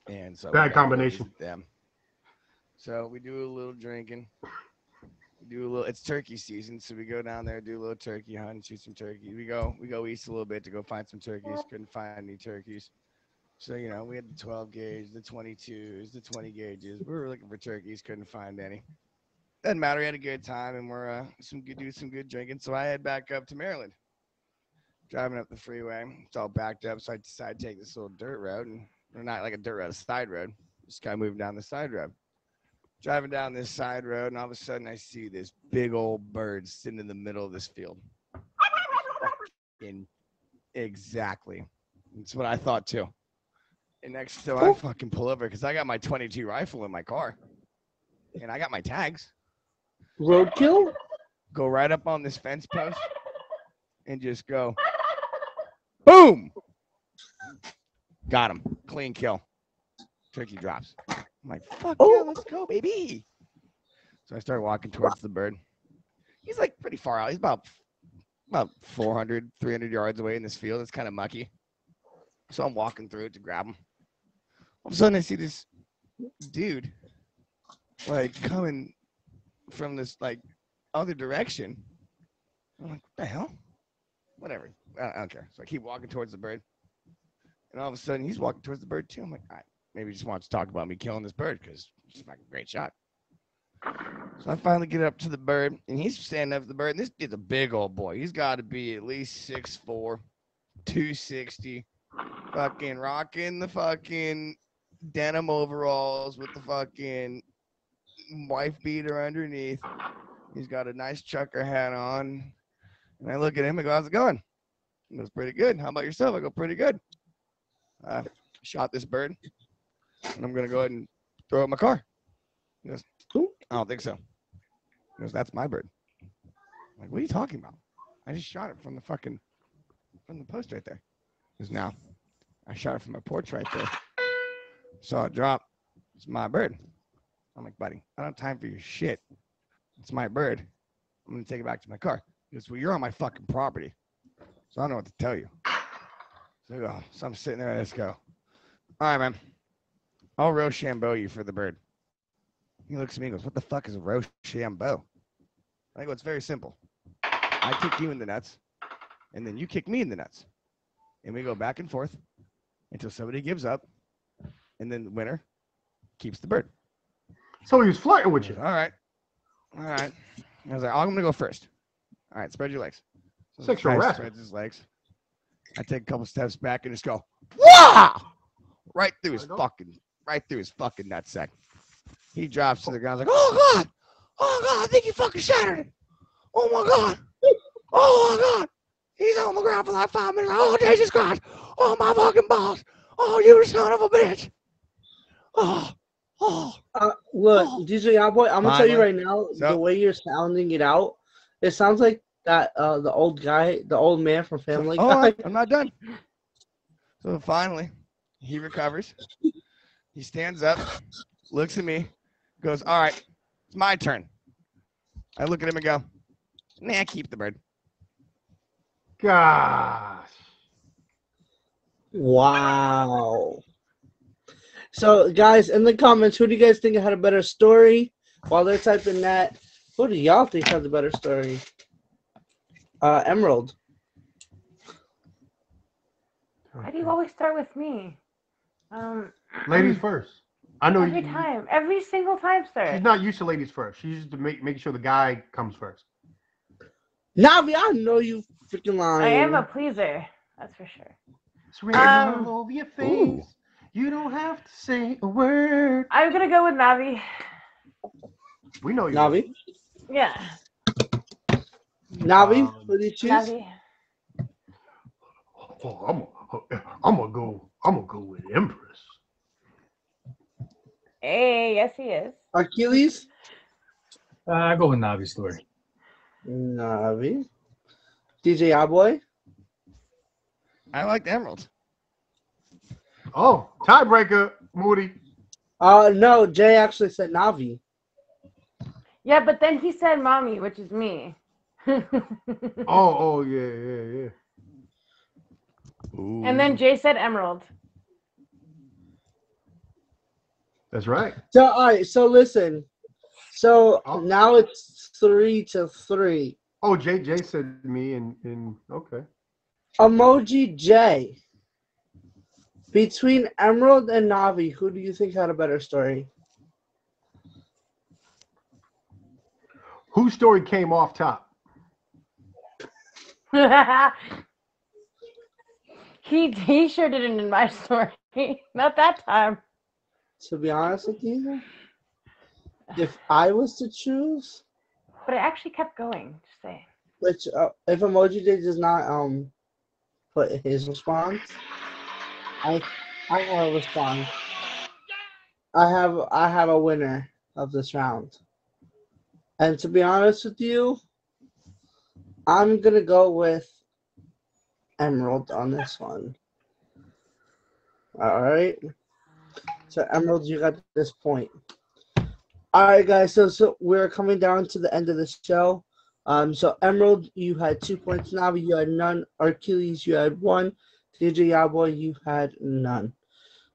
And so I Bad went down to go combination. visit them. So we do a little drinking. We do a little. It's turkey season, so we go down there, do a little turkey hunt, shoot some turkey. We go east a little bit to go find some turkeys. Couldn't find any turkeys. So we had the 12 gauge, the 22s, the 20 gauges. We were looking for turkeys, couldn't find any. Doesn't matter. We had a good time, and we're some good drinking. So I head back up to Maryland, driving up the freeway. It's all backed up, so I decided to take this little dirt road, or not like a dirt road, a side road. Just kind of moving down the side road. Driving down this side road, and all of a sudden I see this big old bird sitting in the middle of this field. Exactly. That's what I thought too. And next, so I fucking pull over because I got my 22 rifle in my car, and I got my tags. Roadkill? Go right up on this fence post, and just go, boom! Got him. Clean kill. Turkey drops. I'm like, fuck yeah, let's go, baby. So I start walking towards the bird. He's like pretty far out. He's about 400, 300 yards away in this field. It's kind of mucky. So I'm walking through it to grab him. All of a sudden I see this dude like coming from this like other direction. I'm like, what the hell? Whatever. I don't care. So I keep walking towards the bird. And all of a sudden he's walking towards the bird too. I'm like, all right. Maybe he just wants to talk about me killing this bird because it's a fucking great shot. So I finally get up to the bird, and he's standing up to the bird. And this dude's a big old boy. He's got to be at least 6'4", 260, fucking rocking the fucking denim overalls with the fucking wife beater underneath. He's got a nice trucker hat on. And I look at him and go, how's it going? He goes, pretty good. How about yourself? I go, pretty good. Shot this bird. And I'm going to go ahead and throw it in my car. He goes, I don't think so. He goes, that's my bird. I'm like, what are you talking about? I just shot it from the post right there. He goes, no. I shot it from my porch right there. Saw it drop. It's my bird. I'm like, buddy, I don't have time for your shit. It's my bird. I'm going to take it back to my car. He goes, well, you're on my fucking property. So I don't know what to tell you. So I'm sitting there and I just go, all right, man. I'll Rochambeau you for the bird. He looks at me and goes, what the fuck is a Rochambeau? I go, it's very simple. I kick you in the nuts, and then you kick me in the nuts. And we go back and forth until somebody gives up, and then the winner keeps the bird. So he was flirting with you. All right. I was like, I'm going to go first. All right, spread your legs. So Sexual harassment. Spreads his legs. I take a couple steps back and just go, wow! Right through his fucking nutsack. He drops to the ground like, oh God, I think you fucking shattered it. Oh my God, oh my God. He's on the ground for like 5 minutes. Oh Jesus Christ, oh my fucking balls. Oh, you son of a bitch. Look, DJ Yahboy, I'm gonna tell you right now, the way you're sounding it out, it sounds like that the old man from Family Guy. I'm not done. So finally, he recovers. He stands up, looks at me, goes, all right, it's my turn. I look at him and go, nah, keep the bird. Gosh. Wow. So, guys, in the comments, who do you guys think had a better story? While they're typing that, who do y'all think has a better story? Emerald. Why do you always start with me? Ladies first. I know every single time, sir. She's not used to ladies first. She's used to make sure the guy comes first. Navi, I know you freaking lying. I am a pleaser, that's for sure. It's written all over your face. Ooh. You don't have to say a word. I'm gonna go with Navi. We know you. Navi. Yeah. Navi, what did you choose? Navi. Oh, I'm gonna go with Empress. Hey, yes he is. Achilles. I go with Navi's story. Navi. DJ Yahboy. I like the Emerald. Oh, tiebreaker, Moody. No, Jay actually said Navi. Yeah, but then he said mommy, which is me. oh, yeah. Ooh. And then Jay said Emerald. That's right. So all right. So listen. So Oh, now it's 3-3. oh, Jay said me and okay. Emoji J. Between Emerald and Navi, who do you think had a better story? Whose story came off top? He sure didn't in my story. Not that time. To be honest with you, if I was to choose, But I actually kept going. Just saying. which if Emoji J does not put his response, I have a response. I have a winner of this round. And to be honest with you, I'm gonna go with Emerald on this one. All right. So Emerald, you got this point. All right, guys. So we're coming down to the end of the show. So Emerald, you had 2 points. Navi, you had none. Achilles, you had 1. DJ Yawboy, you had none.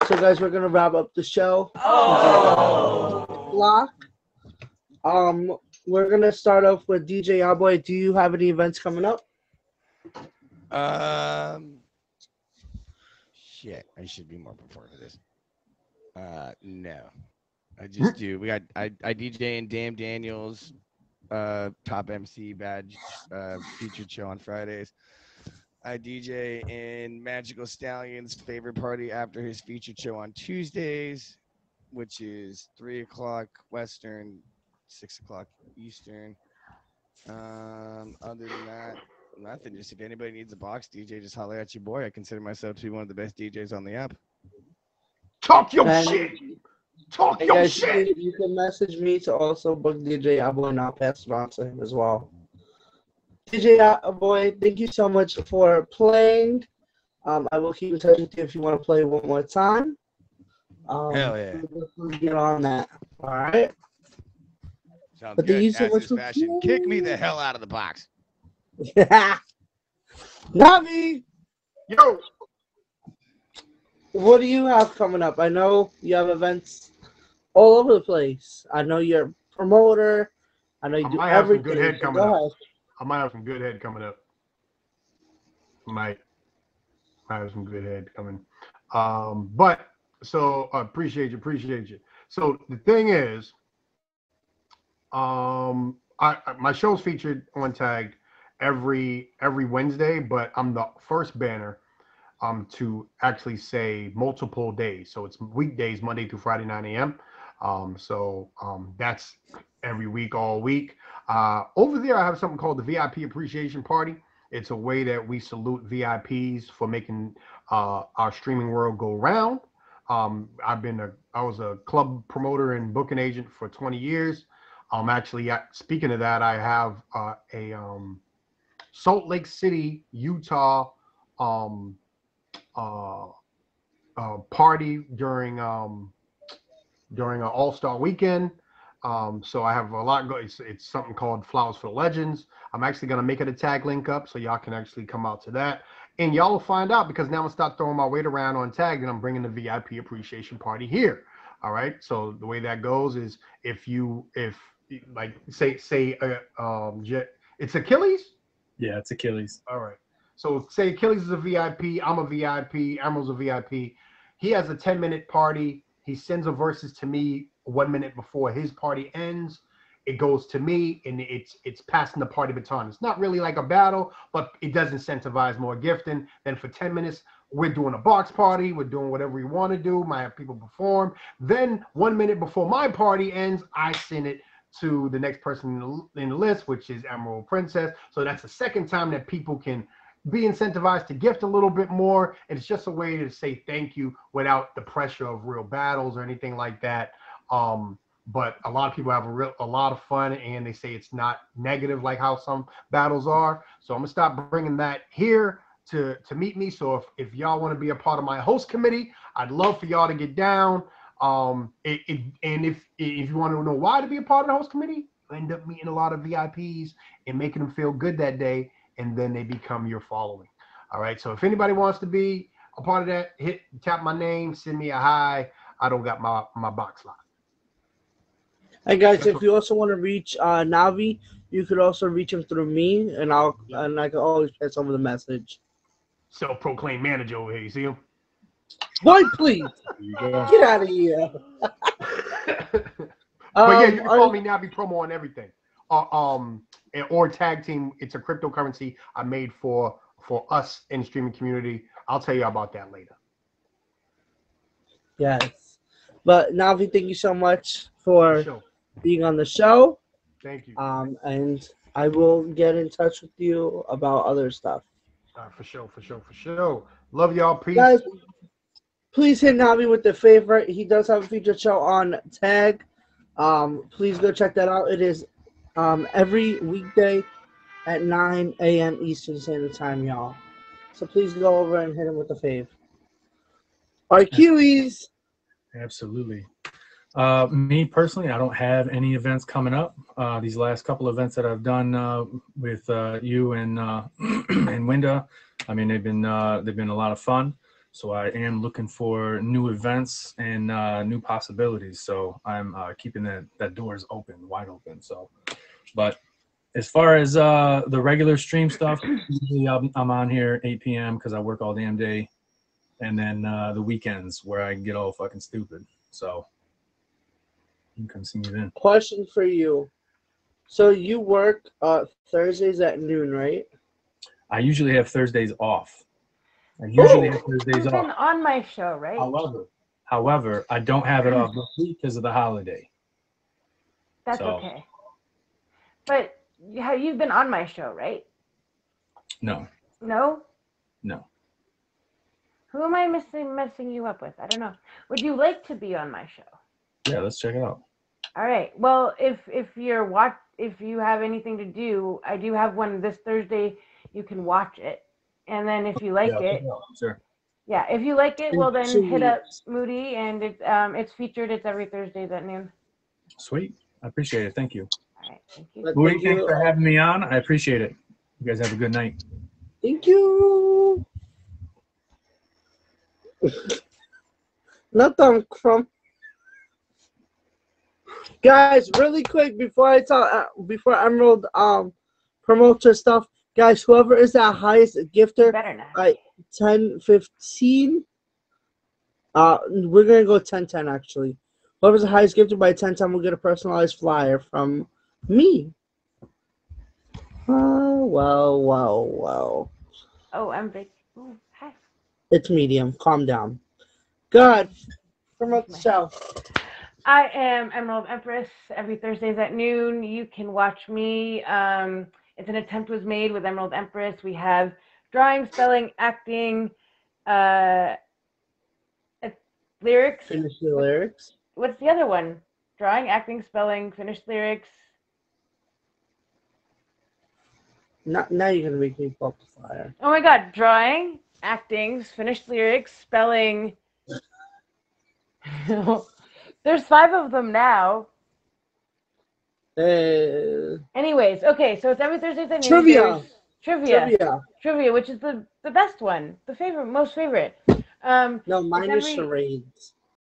So guys, we're gonna wrap up the show. Block. We're gonna start off with DJ Yawboy. Do you have any events coming up? Shit, I should be more prepared for this. No, I just do. We got I DJ in Damn Daniels, top MC badge, featured show on Fridays. I DJ in Magical Stallion's favorite party after his featured show on Tuesdays, which is 3:00 Western, 6:00 Eastern. Other than that, nothing. Just if anybody needs a box DJ, just holler at your boy. I consider myself to be one of the best DJs on the app. Talk your And- shit. Talk Hey your guys, shit. you can message me to also book DJ Yawboy, and I'll pass it on to him as well. DJ Yawboy, thank you so much for playing. I will keep in touch with you if you want to play one more time. Hell yeah. Let's get on that. All right. Sounds But good. thank you so As much is for fashion. Kick me the hell out of the box. Navi, Yo, what do you have coming up? I know you have events all over the place. I know you're a promoter. I know you I do might have some everything. good head So coming go up. ahead. I might have some good head coming up. Might have some good head coming. But so appreciate you. So the thing is, my show's featured on Tagged every Wednesday, but I'm the first banner to actually say multiple days. So it's weekdays, Monday through Friday, 9 a.m. That's every week, all week. Over there, I have something called the VIP Appreciation Party. It's a way that we salute VIPs for making our streaming world go round. I was a club promoter and booking agent for 20 years. Actually, speaking of that, I have a Salt Lake City, Utah party during an All-Star weekend. So I have a lot going. It's something called Flowers for the Legends. I'm actually going to make it a tag link up so y'all can actually come out to that. And y'all will find out because now I'm going to start throwing my weight around on tag and I'm bringing the VIP appreciation party here. All right. So the way that goes is if like say it's Achilles. Yeah, it's Achilles. All right. So say Achilles is a VIP, I'm a VIP, Emerald's a VIP. He has a 10-minute party. He sends a verses to me 1 minute before his party ends. It goes to me, and it's passing the party baton. It's not really like a battle, but it does incentivize more gifting. Then for 10 minutes, we're doing a box party. We're doing whatever we want to do. Might have people perform. Then 1 minute before my party ends, I send it to the next person in the list, which is Emerald Princess. So that's the second time that people can be incentivized to gift a little bit more. And it's just a way to say thank you without the pressure of real battles or anything like that. But a lot of people have a lot of fun, and they say it's not negative like how some battles are. So I'm gonna stop bringing that here to meet me. So if y'all want to be a part of my host committee, I'd love for y'all to get down. And if you want to know why to be a part of the host committee, you end up meeting a lot of VIPs and making them feel good that day, and then they become your following. All right. So if anybody wants to be a part of that, tap my name, send me a hi. I don't got my box locked. Hey guys, That's if you also want to reach Navi, you could also reach him through me, and I can always pass over the message. Self-proclaimed manager over here. You see him? Boy, please There you go. get out of here. But yeah, you can call I- me Navi Promo on everything. Or tag team. It's a cryptocurrency I made for us in the streaming community. I'll tell you about that later. Yes, but Navi, thank you so much for Sure. being on the show. Thank you. And I will get in touch with you about other stuff. For sure. Love y'all. Peace. Guys, please hit Navi with the favorite. He does have a featured show on Tag. Please go check that out. It is every weekday at 9 a.m. Eastern Standard Time, y'all. So please go over and hit him with the fave. All right, Kiwis. Absolutely. Me personally, I don't have any events coming up. These last couple events that I've done with you and and Winda, I mean, they've been a lot of fun. So I am looking for new events and new possibilities. So I'm keeping that doors open, wide open. So, but as far as the regular stream stuff, usually I'm on here 8 p.m. because I work all damn day, and then the weekends where I get all fucking stupid. So you can come see me then. Question for you. So you work Thursdays at noon, right? I usually have Thursdays off. I usually have You've Thursdays been off. on my show, right? However, I don't have it off this week because of the holiday. That's So- okay. But you've been on my show, right? No, No? no. Who am I messing you up with? I don't know. Would you like to be on my show? Yeah, let's check it out. All right. Well, if you have anything to do, I do have one this Thursday. You can watch it, and then if you like Yeah, I'll check it, it out. Sure. yeah, if you like it, In well then 2 hit up weeks. Moody, and it's featured. It's every Thursdays at noon. Sweet. I appreciate it. Thank you. All right. Thank you. But Moody, thank thanks you. for having me on. I appreciate it. You guys have a good night. Thank you. Not them crumb. Guys, really quick before I talk, before Emerald promotes her stuff, guys, whoever is that highest You gifter better not. by 10-15, we're gonna go 10-10 actually. Whoever's the highest gifter by 10-10 will get a personalized flyer from me. Oh well. Oh, I'm big. Ooh, hi. It's medium. Calm down. God, promote the show. I am Emerald Empress. Every Thursdays at noon, you can watch me. It's an attempt was made with Emerald Empress. We have drawing, spelling, acting, lyrics. Finish the lyrics. What's the other one? Drawing, acting, spelling, finished lyrics. Now you're gonna make me pull up the flyer. Oh my God! Drawing, acting, finished lyrics, spelling. There's 5 of them now. Anyways, okay, so it's every Thursday at noon. Trivia. There's trivia, which is the best one, the favorite, most favorite. No, mine it's is charades.